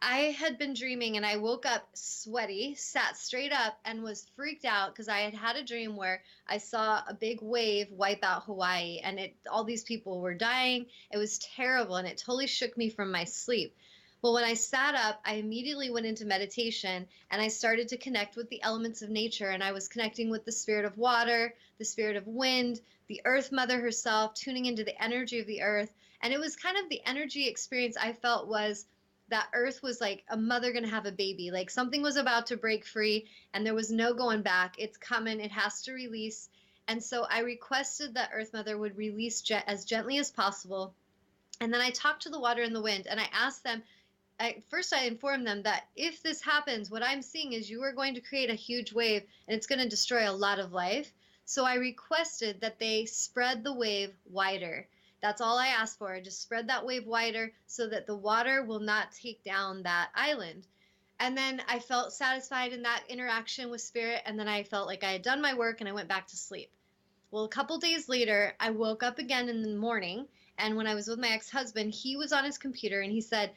I had been dreaming and I woke up sweaty, sat straight up, and was freaked out because I had had a dream where I saw a big wave wipe out Hawaii and all these people were dying. It was terrible and it totally shook me from my sleep. Well, when I sat up, I immediately went into meditation and I started to connect with the elements of nature, and I was connecting with the spirit of water, the spirit of wind, the earth mother herself, tuning into the energy of the earth. And it was kind of the energy experience I felt was that earth was like a mother going to have a baby, like something was about to break free and there was no going back. It's coming. It has to release. And so I requested that earth mother would release as gently as possible. And then I talked to the water and the wind and I asked them, first I informed them that if this happens, what I'm seeing is you are going to create a huge wave and it's going to destroy a lot of life. So I requested that they spread the wave wider. That's all I asked for. Just spread that wave wider so that the water will not take down that island. And then I felt satisfied in that interaction with spirit. And then I felt like I had done my work and I went back to sleep. Well, a couple days later, I woke up again in the morning. And when I was with my ex-husband, he was on his computer and he said,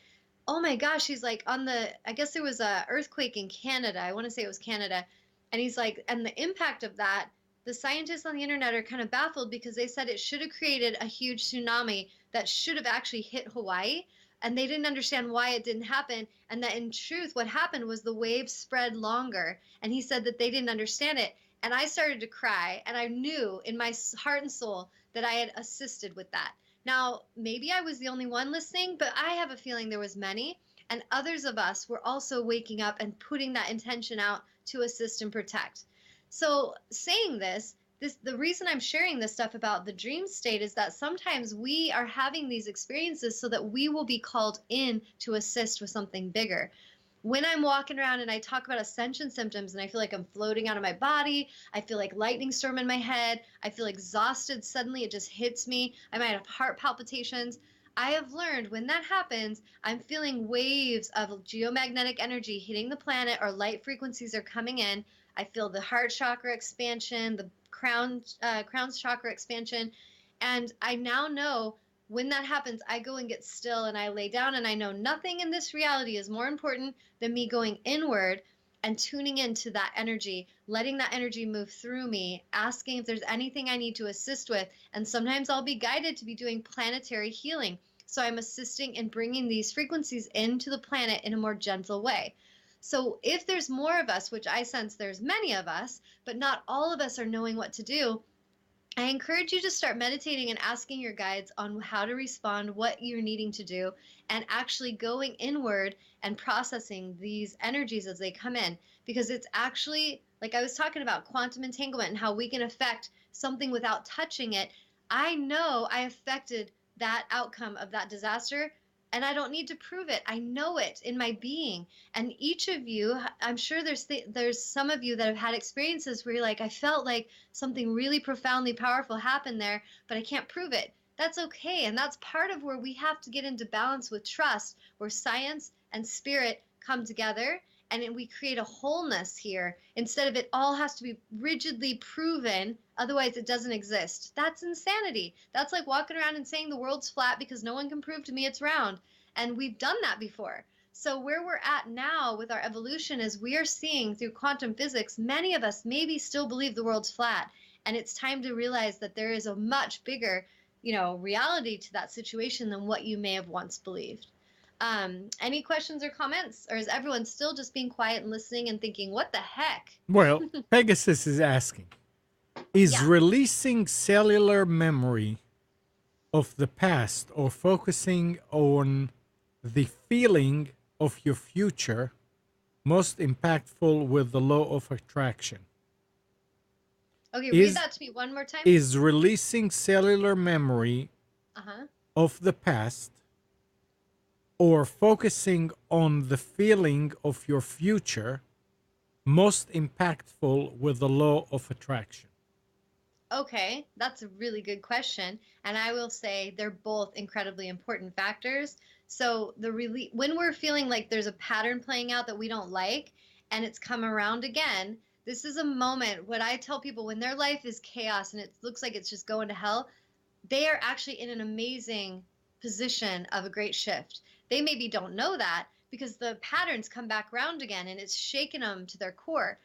oh my gosh, he's like I guess there was a earthquake in Canada. I want to say it was Canada. And he's like, and the impact of that, the scientists on the internet are kind of baffled because they said it should have created a huge tsunami that should have actually hit Hawaii. And they didn't understand why it didn't happen. And that in truth, what happened was the wave spread longer. And he said that they didn't understand it. And I started to cry. And I knew in my heart and soul that I had assisted with that. Now, maybe I was the only one listening, but I have a feeling there was many. And others of us were also waking up and putting that intention out to assist and protect. So saying this, the reason I'm sharing this stuff about the dream state is that sometimes we are having these experiences so that we will be called in to assist with something bigger. When I'm walking around and I talk about ascension symptoms and I feel like I'm floating out of my body, I feel like lightning storm in my head, I feel exhausted suddenly, it just hits me, I might have heart palpitations. I have learned when that happens, I'm feeling waves of geomagnetic energy hitting the planet or light frequencies are coming in. I feel the heart chakra expansion, the crown's chakra expansion. And I now know when that happens, I go and get still and I lay down and I know nothing in this reality is more important than me going inward and tuning into that energy, letting that energy move through me, asking if there's anything I need to assist with. And sometimes I'll be guided to be doing planetary healing. So I'm assisting in bringing these frequencies into the planet in a more gentle way. So if there's more of us, which I sense there's many of us, but not all of us are knowing what to do, I encourage you to start meditating and asking your guides on how to respond, what you're needing to do, and actually going inward and processing these energies as they come in. Because it's actually, like I was talking about quantum entanglement and how we can affect something without touching it. I know I affected that outcome of that disaster. And I don't need to prove it. I know it in my being. And each of you, I'm sure there's some of you that have had experiences where you're like, I felt like something really profoundly powerful happened there, but I can't prove it. That's okay. And that's part of where we have to get into balance with trust, where science and spirit come together and we create a wholeness here instead of it all has to be rigidly proven. Otherwise, it doesn't exist. That's insanity. That's like walking around and saying the world's flat because no one can prove to me it's round. And we've done that before. So where we're at now with our evolution is we are seeing through quantum physics, many of us maybe still believe the world's flat. And it's time to realize that there is a much bigger reality to that situation than what you may have once believed. Any questions or comments, or is everyone still just being quiet and listening and thinking, what the heck? Well, Pegasus is asking, is Yeah. releasing cellular memory of the past or focusing on the feeling of your future most impactful with the law of attraction? Okay, read that to me one more time. Is releasing cellular memory of the past or focusing on the feeling of your future most impactful with the law of attraction? Okay, that's a really good question. And I will say they're both incredibly important factors. So when we're feeling like there's a pattern playing out that we don't like and it's come around again, this is a moment. What I tell people, when their life is chaos and it looks like it's just going to hell, they are actually in an amazing position of a great shift. They maybe don't know that because the patterns come back around again and it's shaken them to their core.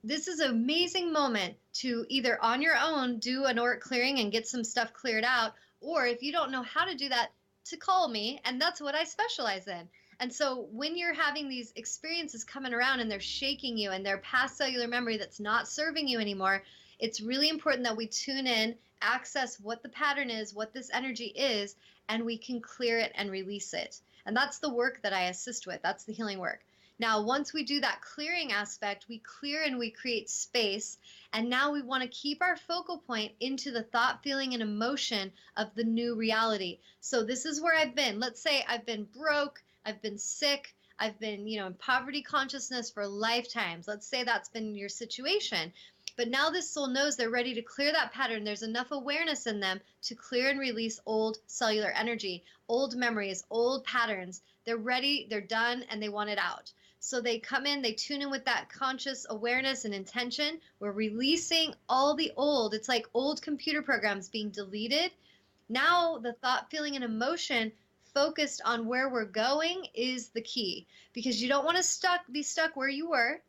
This is an amazing moment to either on your own do an auric clearing and get some stuff cleared out, or if you don't know how to do that, to call me, and that's what I specialize in. And so when you're having these experiences coming around and they're shaking you and they're past cellular memory that's not serving you anymore, it's really important that we tune in, access what the pattern is, what this energy is, and we can clear it and release it. And that's the work that I assist with. That's the healing work. Now, once we do that clearing aspect, we clear and we create space. And now we want to keep our focal point into the thought, feeling, and emotion of the new reality. So this is where I've been. Let's say I've been broke, I've been sick, I've been, in poverty consciousness for lifetimes. Let's say that's been your situation. But now this soul knows they're ready to clear that pattern. There's enough awareness in them to clear and release old cellular energy, old memories, old patterns. They're ready, they're done, and they want it out. So they come in, they tune in with that conscious awareness and intention. We're releasing all the old. It's like old computer programs being deleted. Now the thought, feeling, and emotion focused on where we're going is the key, because you don't want to be stuck where you were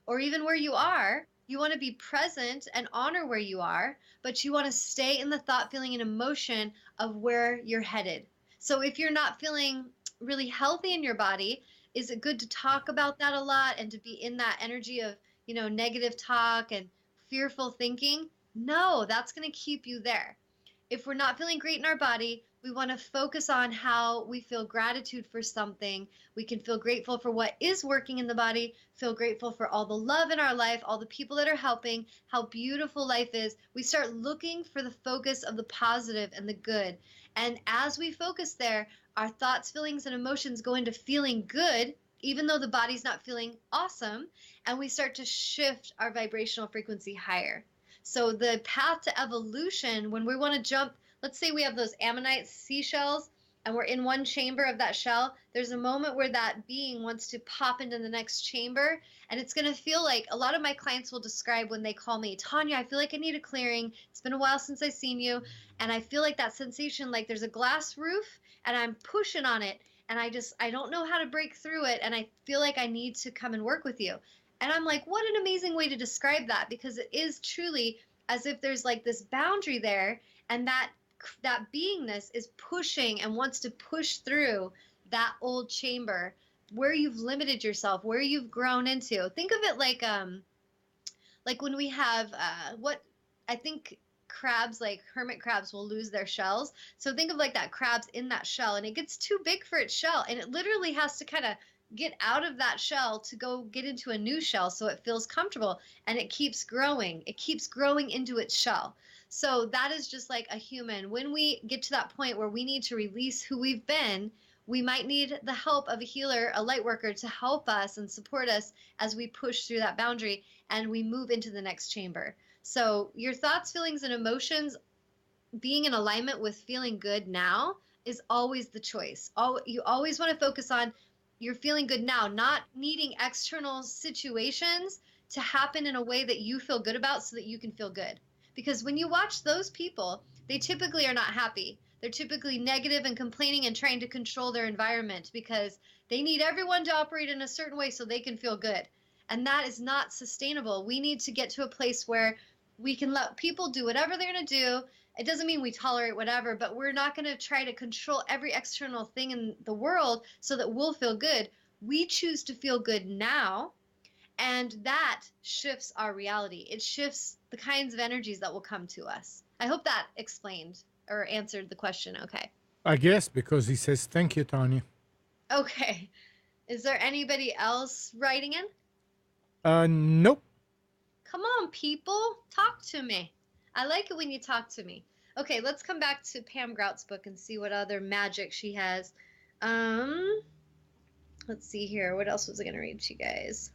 or even where you are. You want to be present and honor where you are, but you want to stay in the thought, feeling, and emotion of where you're headed. So if you're not feeling really healthy in your body, is it good to talk about that a lot and to be in that energy of, negative talk and fearful thinking? No, that's going to keep you there. If we're not feeling great in our body, we want to focus on how we feel gratitude for something. We can feel grateful for what is working in the body, feel grateful for all the love in our life, all the people that are helping, how beautiful life is. We start looking for the focus of the positive and the good. And as we focus there, our thoughts, feelings, and emotions go into feeling good, even though the body's not feeling awesome, and we start to shift our vibrational frequency higher. So the path to evolution, when we want to jump, let's say we have those ammonite seashells and we're in one chamber of that shell, there's a moment where that being wants to pop into the next chamber, and it's going to feel like, a lot of my clients will describe when they call me, Tawnya, I feel like I need a clearing. It's been a while since I've seen you, and I feel like that sensation, like there's a glass roof and I'm pushing on it, and I don't know how to break through it, and I feel like I need to come and work with you. And I'm like, what an amazing way to describe that, because it is truly as if there's like this boundary there, and that beingness is pushing and wants to push through that old chamber where you've limited yourself, where you've grown into. Think of it like when we have what I think crabs, like hermit crabs, will lose their shells. So think of like that crab's in that shell and it gets too big for its shell, and it literally has to kind of get out of that shell to go get into a new shell so it feels comfortable, and it keeps growing. It keeps growing into its shell. So that is just like a human. When we get to that point where we need to release who we've been, we might need the help of a healer, a light worker, to help us and support us as we push through that boundary and we move into the next chamber. So your thoughts, feelings, and emotions being in alignment with feeling good now is always the choice. You always want to focus on you're feeling good now, not needing external situations to happen in a way that you feel good about so that you can feel good. Because when you watch those people, they typically are not happy. They're typically negative and complaining and trying to control their environment because they need everyone to operate in a certain way so they can feel good. And that is not sustainable. We need to get to a place where We can let people do whatever they're going to do. It doesn't mean we tolerate whatever, but we're not going to try to control every external thing in the world so that we'll feel good. We choose to feel good now, and that shifts our reality. It shifts the kinds of energies that will come to us. I hope that explained or answered the question okay. I guess, because he says, thank you, Tawnya. Okay. Is there anybody else writing in? Nope. Come on, people. Talk to me. I like it when you talk to me. Okay, let's come back to Pam Grout's book and see what other magic she has. Let's see here. What else was I going to read to you guys?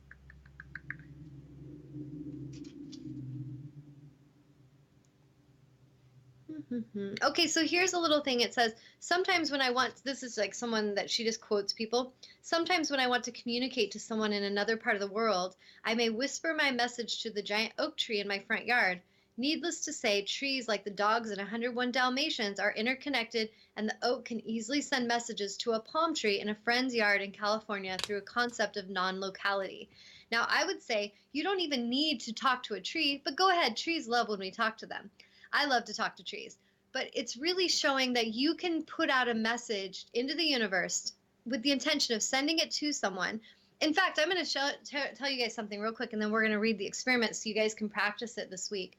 Okay, so here's a little thing. It says, sometimes when I want, this is like someone that she just quotes people. Sometimes when I want to communicate to someone in another part of the world, I may whisper my message to the giant oak tree in my front yard. Needless to say, trees like the dogs in 101 Dalmatians are interconnected, and the oak can easily send messages to a palm tree in a friend's yard in California through a concept of non-locality. Now, I would say you don't even need to talk to a tree, but go ahead. Trees love when we talk to them. I love to talk to trees, but it's really showing that you can put out a message into the universe with the intention of sending it to someone. In fact, I'm going to tell you guys something real quick, and then we're going to read the experiment so you guys can practice it this week.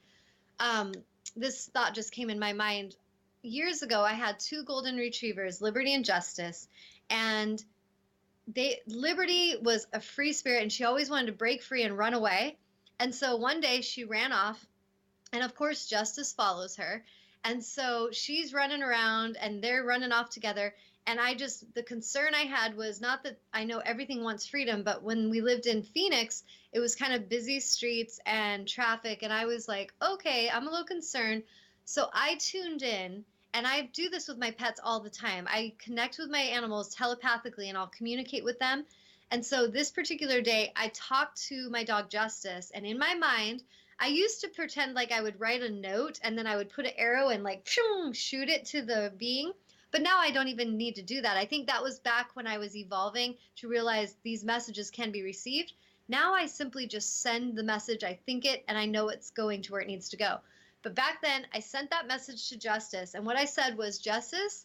This thought just came in my mind. Years ago, I had 2 golden retrievers, Liberty and Justice, and Liberty was a free spirit, and she always wanted to break free and run away. And so one day she ran off. And of course, Justice follows her. And so she's running around and they're running off together. And the concern I had was not that I know everything wants freedom, but when we lived in Phoenix, it was kind of busy streets and traffic. And I was like, okay, I'm a little concerned. So I tuned in, and I do this with my pets all the time. I connect with my animals telepathically and I'll communicate with them. And so this particular day, I talked to my dog Justice, and in my mind, I used to pretend like I would write a note and then I would put an arrow and like shoot it to the being. But now I don't even need to do that. I think that was back when I was evolving to realize these messages can be received. Now I simply just send the message, I think it, and I know it's going to where it needs to go. But back then I sent that message to Justice. And what I said was, Justice,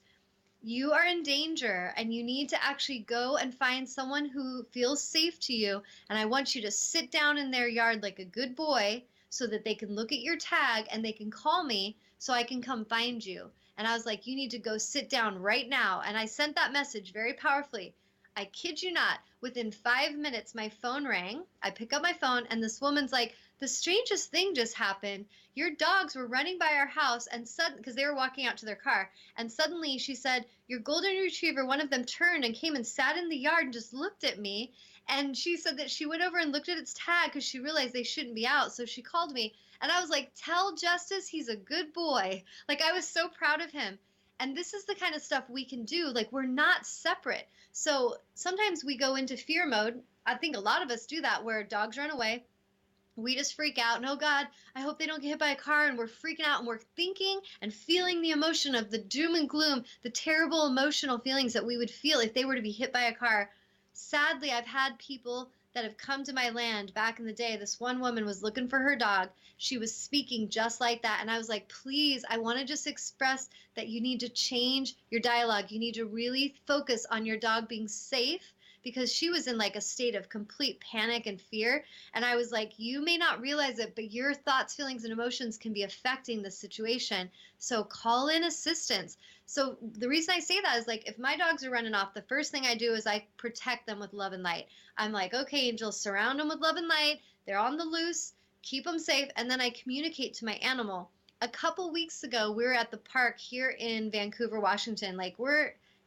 you are in danger and you need to actually go and find someone who feels safe to you. And I want you to sit down in their yard like a good boy, so that they can look at your tag and they can call me so I can come find you. And I was like, you need to go sit down right now. And I sent that message very powerfully. I kid you not, within 5 minutes, my phone rang. I pick up my phone and this woman's like, the strangest thing just happened. Your dogs were running by our house and because they were walking out to their car. And suddenly she said, your golden retriever, one of them turned and came and sat in the yard and just looked at me. And she said that she went over and looked at its tag because she realized they shouldn't be out. So she called me and I was like, tell Justice he's a good boy. Like, I was so proud of him. And this is the kind of stuff we can do. Like, we're not separate. So sometimes we go into fear mode. I think a lot of us do that, where dogs run away. We just freak out. And, oh God, I hope they don't get hit by a car. And we're freaking out and we're thinking and feeling the emotion of the doom and gloom, the terrible emotional feelings that we would feel if they were to be hit by a car. Sadly, I've had people that have come to my land back in the day. This one woman was looking for her dog. She was speaking just like that. And I was like, please, I want to just express that you need to change your dialogue. You need to really focus on your dog being safe, because she was in like a state of complete panic and fear. And I was like, you may not realize it, but your thoughts, feelings, and emotions can be affecting the situation. So call in assistance. So the reason I say that is, like, if my dogs are running off, the first thing I do is I protect them with love and light. I'm like, okay, angels, surround them with love and light. They're on the loose. Keep them safe. And then I communicate to my animal. A couple weeks ago, we were at the park here in Vancouver, Washington. Like,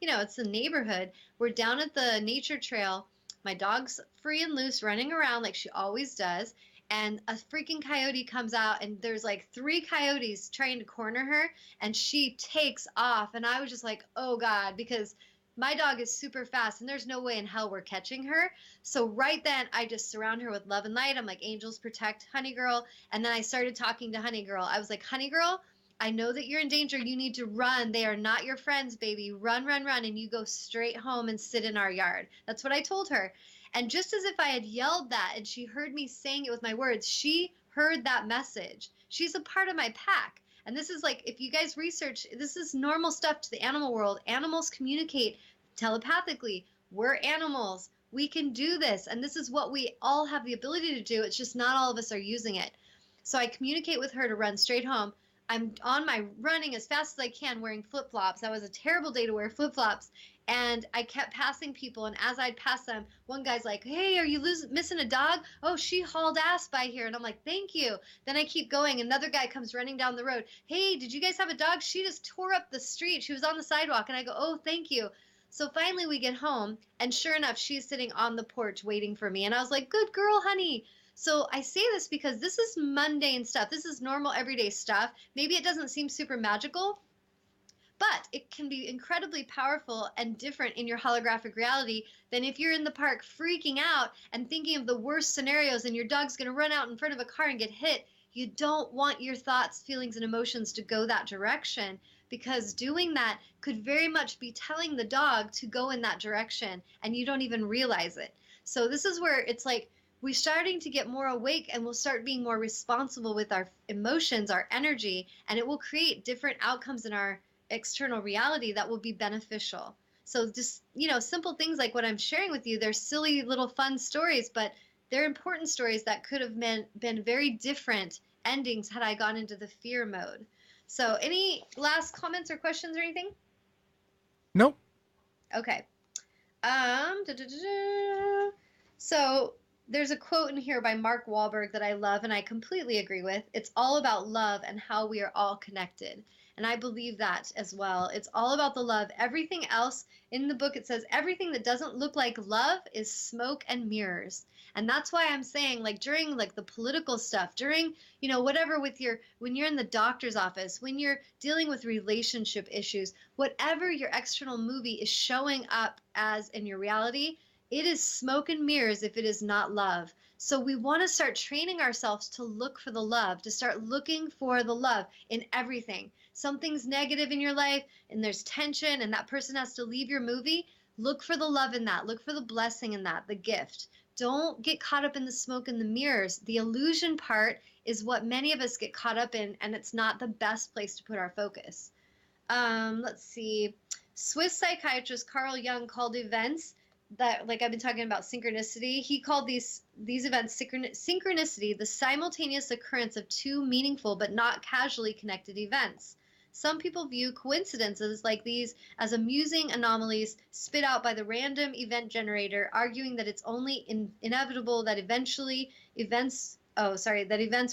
it's a neighborhood. We're down at the nature trail. My dog's free and loose, running around like she always does. And a freaking coyote comes out, and there's like 3 coyotes trying to corner her, and she takes off. And I was just like, oh God, because my dog is super fast and there's no way in hell we're catching her. So right then I just surround her with love and light. I'm like, angels protect Honey Girl. And then I started talking to Honey Girl. I was like, Honey Girl, I know that you're in danger. You need to run. They are not your friends, baby. Run, run, run. And you go straight home and sit in our yard. That's what I told her. And just as if I had yelled that and she heard me saying it with my words, she heard that message. She's a part of my pack. And this is like, if you guys research, this is normal stuff to the animal world. Animals communicate telepathically. We're animals. We can do this. And this is what we all have the ability to do. It's just not all of us are using it. So I communicate with her to run straight home. I'm on my running as fast as I can wearing flip-flops. That was a terrible day to wear flip-flops. And I kept passing people. And as I'd pass them, one guy's like, hey, are you missing a dog? Oh, she hauled ass by here. And I'm like, thank you. Then I keep going. Another guy comes running down the road. Hey, did you guys have a dog? She just tore up the street. She was on the sidewalk. And I go, oh, thank you. So finally we get home. And sure enough, she's sitting on the porch waiting for me. And I was like, good girl, honey. So I say this because this is mundane stuff. This is normal everyday stuff. Maybe it doesn't seem super magical, but it can be incredibly powerful and different in your holographic reality than if you're in the park freaking out and thinking of the worst scenarios and your dog's going to run out in front of a car and get hit. You don't want your thoughts, feelings, and emotions to go that direction, because doing that could very much be telling the dog to go in that direction and you don't even realize it. So this is where it's like, we're starting to get more awake and we'll start being more responsible with our emotions, our energy, and it will create different outcomes in our external reality that will be beneficial. So just, simple things like what I'm sharing with you, they're silly little fun stories, but they're important stories that could have been very different endings had I gone into the fear mode. So any last comments or questions or anything? Nope. Okay. So there's a quote in here by Mark Wahlberg that I love and I completely agree with. It's all about love and how we are all connected. And I believe that as well. It's all about the love. Everything else in the book, it says everything that doesn't look like love is smoke and mirrors. And that's why I'm saying, like, during like the political stuff, during, whatever when you're in the doctor's office, when you're dealing with relationship issues, whatever your external movie is showing up as in your reality, it is smoke and mirrors if it is not love. So we want to start training ourselves to look for the love, to start looking for the love in everything. Something's negative in your life and there's tension and that person has to leave your movie. Look for the love in that. Look for the blessing in that, the gift. Don't get caught up in the smoke and the mirrors. The illusion part is what many of us get caught up in, and it's not the best place to put our focus. Let's see. Swiss psychiatrist Carl Jung called events that, like I've been talking about synchronicity, he called these events synchronicity, the simultaneous occurrence of two meaningful but not casually connected events. Some people view coincidences like these as amusing anomalies spit out by the random event generator, arguing that it's only inevitable that events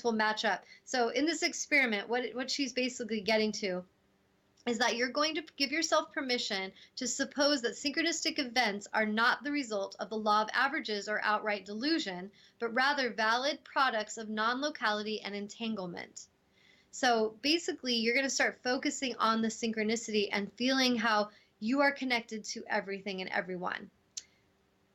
will match up. So in this experiment, what she's basically getting to is that you're going to give yourself permission to suppose that synchronistic events are not the result of the law of averages or outright delusion, but rather valid products of non-locality and entanglement. So basically, you're going to start focusing on the synchronicity and feeling how you are connected to everything and everyone.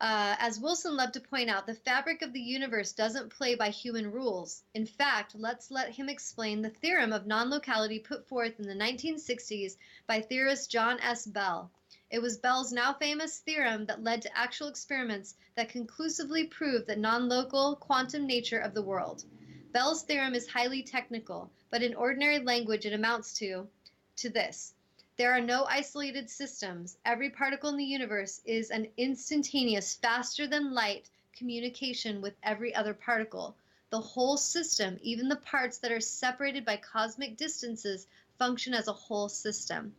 As Wilson loved to point out, the fabric of the universe doesn't play by human rules. In fact, let's let him explain the theorem of non-locality put forth in the 1960s by theorist John S. Bell. It was Bell's now famous theorem that led to actual experiments that conclusively proved the non-local quantum nature of the world. Bell's theorem is highly technical, but in ordinary language it amounts to this. There are no isolated systems. Every particle in the universe is an instantaneous, faster than light communication with every other particle. The whole system, even the parts that are separated by cosmic distances, function as a whole system.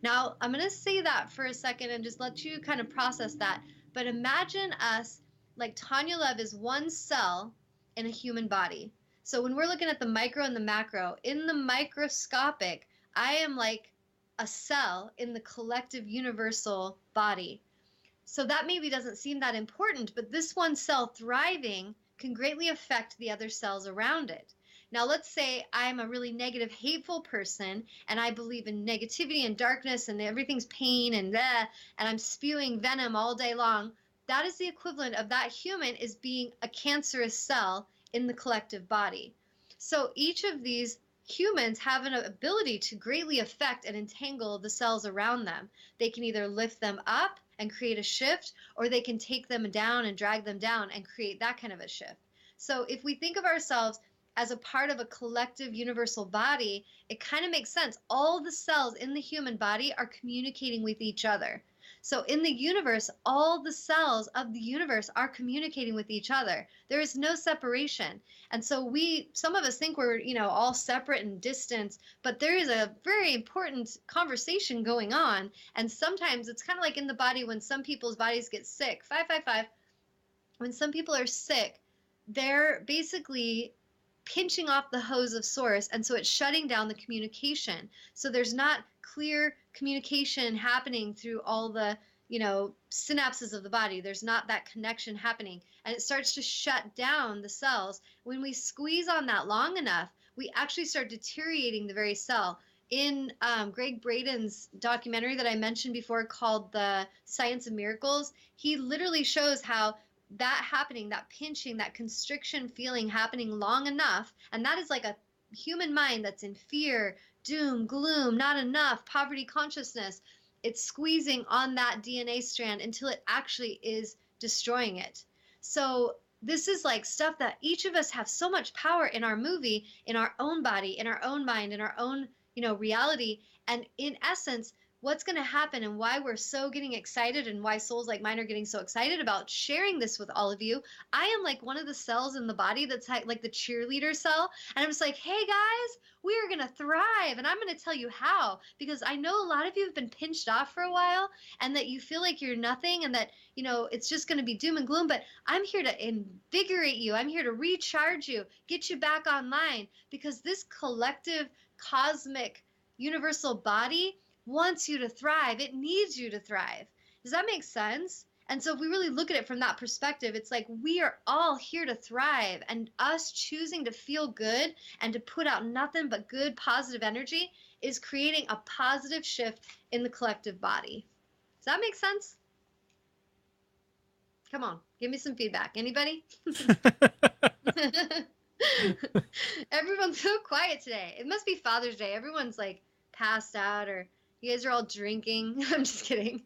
Now, I'm going to say that for a second and just let you kind of process that. But imagine us, like Tawnya Love is one cell in a human body. So when we're looking at the micro and the macro, in the microscopic, I am like a cell in the collective universal body. So that maybe doesn't seem that important, but this one cell thriving can greatly affect the other cells around it. Now, let's say I'm a really negative, hateful person, and I believe in negativity and darkness and everything's pain and I'm spewing venom all day long. That is the equivalent of that human is being a cancerous cell in the collective body. So each of these humans have an ability to greatly affect and entangle the cells around them. They can either lift them up and create a shift, or they can take them down and drag them down and create that kind of a shift. So if we think of ourselves as a part of a collective universal body, it kind of makes sense. All the cells in the human body are communicating with each other. So in the universe, all the cells of the universe are communicating with each other. There is no separation. And so some of us think we're, all separate and distant, but there is a very important conversation going on. And sometimes it's kind of like in the body when some people's bodies get sick. 555. When some people are sick, they're basically pinching off the hose of source, and so it's shutting down the communication. So there's not clear communication happening through all the synapses of the body. There's not that connection happening, and it starts to shut down the cells. When we squeeze on that long enough, we actually start deteriorating the very cell. In Greg Braden's documentary that I mentioned before called The Science of Miracles, he literally shows how that happening, that pinching, that constriction feeling happening long enough, and that is like a human mind that's in fear, doom, gloom, not enough, poverty consciousness. It's squeezing on that DNA strand until it actually is destroying it. So this is like stuff that each of us have so much power in our movie, in our own body, in our own mind, in our own, reality. And in essence, what's going to happen and why we're so getting excited and why souls like mine are getting so excited about sharing this with all of you. I am like one of the cells in the body that's like the cheerleader cell. And I'm just like, hey guys, we are going to thrive. And I'm going to tell you how, because I know a lot of you have been pinched off for a while and that you feel like you're nothing and that, it's just going to be doom and gloom. But I'm here to invigorate you. I'm here to recharge you, get you back online, because this collective, cosmic, universal body wants you to thrive. It needs you to thrive. Does that make sense? And so if we really look at it from that perspective, it's like we are all here to thrive, and us choosing to feel good and to put out nothing but good, positive energy is creating a positive shift in the collective body. Does that make sense? Come on, give me some feedback. Anybody? Everyone's so quiet today. It must be Father's Day. Everyone's like passed out, or you guys are all drinking. I'm just kidding.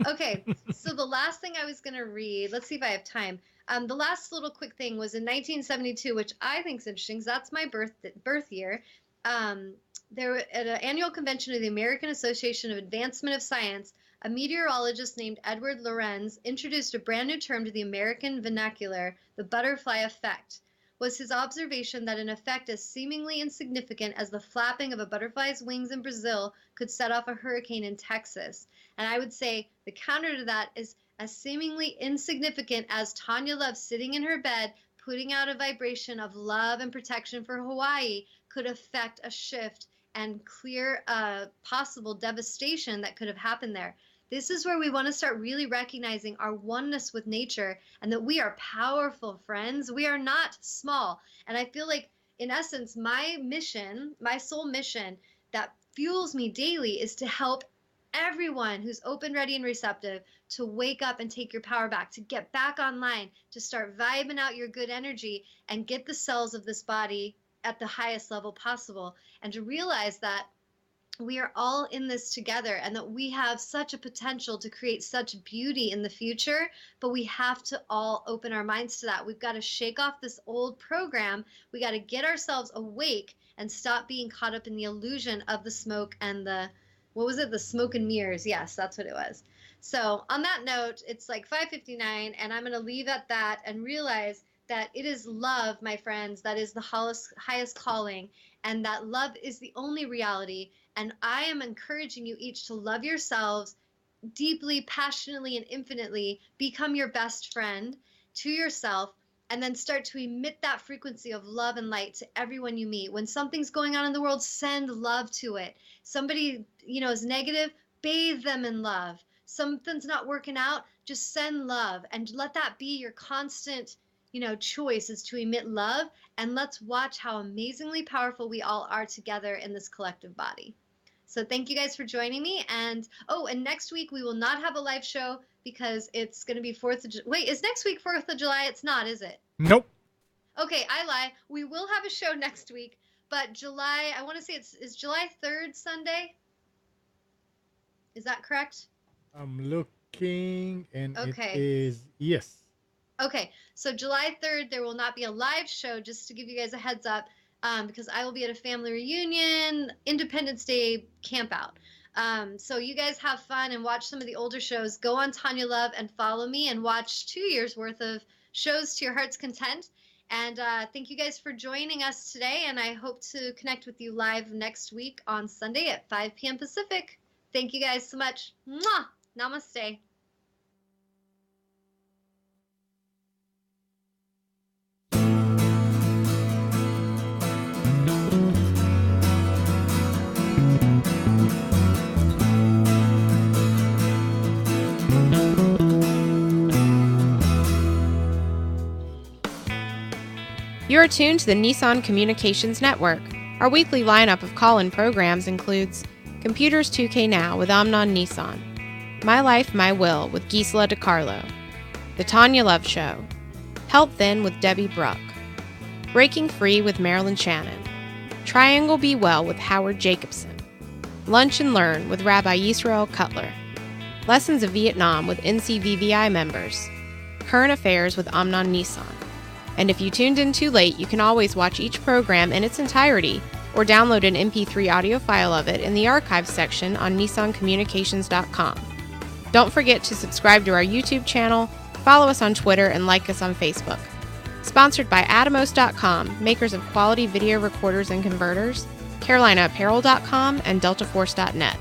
Okay, so the last thing I was going to read, let's see if I have time. The last little quick thing was in 1972, which I think is interesting because that's my birth year. There at an annual convention of the American Association of Advancement of Science, a meteorologist named Edward Lorenz introduced a brand new term to the American vernacular, the butterfly effect. Was his observation that an effect as seemingly insignificant as the flapping of a butterfly's wings in Brazil could set off a hurricane in Texas. And I would say the counter to that is as seemingly insignificant as Tawnya Love sitting in her bed, putting out a vibration of love and protection for Hawaii could affect a shift and clear a possible devastation that could have happened there. This is where we want to start really recognizing our oneness with nature and that we are powerful, friends. We are not small. And I feel like, in essence, my mission, my soul mission that fuels me daily is to help everyone who's open, ready, and receptive to wake up and take your power back, to get back online, to start vibing out your good energy and get the cells of this body at the highest level possible, and to realize that we are all in this together and that we have such a potential to create such beauty in the future, but we have to all open our minds to that. We've got to shake off this old program. We got to get ourselves awake and stop being caught up in the illusion of the smoke and the smoke and mirrors. Yes, that's what it was. So on that note, it's like 5:59 and I'm going to leave at that and realize that it is love, my friends, that is the highest calling, and that love is the only reality. And I am encouraging you each to love yourselves deeply, passionately, and infinitely. Become your best friend to yourself, and then start to emit that frequency of love and light to everyone you meet. When something's going on in the world, send love to it. Somebody, is negative, bathe them in love. Something's not working out, just send love, and let that be your constant choice, is to emit love. And let's watch how amazingly powerful we all are together in this collective body. So thank you guys for joining me. And next week we will not have a live show because it's going to be 4th of July. Wait, is next week 4th of July? It's not, is it? Nope. Okay, I lie. We will have a show next week, but July, I want to say is July 3rd Sunday? Is that correct? I'm looking, and okay. It is, yes. Okay, so July 3rd, there will not be a live show, just to give you guys a heads up. because I will be at a family reunion, Independence Day camp out. So you guys have fun and watch some of the older shows. Go on Tawnya Love and follow me and watch 2 years worth of shows to your heart's content. And thank you guys for joining us today. And I hope to connect with you live next week on Sunday at 5 p.m. Pacific. Thank you guys so much. Mwah! Namaste. You are tuned to the Nissan Communications Network. Our weekly lineup of call-in programs includes Computers 2K Now with Amnon Nissan, My Life, My Will with Gisela DiCarlo, The Tawnya Love Show, Health Then with Debbie Bruck, Breaking Free with Marilyn Shannon, Triangle Be Well with Howard Jacobson, Lunch and Learn with Rabbi Yisrael Cutler, Lessons of Vietnam with NCVVI members, Current Affairs with Amnon Nissan. And if you tuned in too late, you can always watch each program in its entirety or download an MP3 audio file of it in the archives section on nissancommunications.com. Don't forget to subscribe to our YouTube channel, follow us on Twitter, and like us on Facebook. Sponsored by Atomos.com, makers of quality video recorders and converters, CarolinaApparel.com, and DeltaForce.net.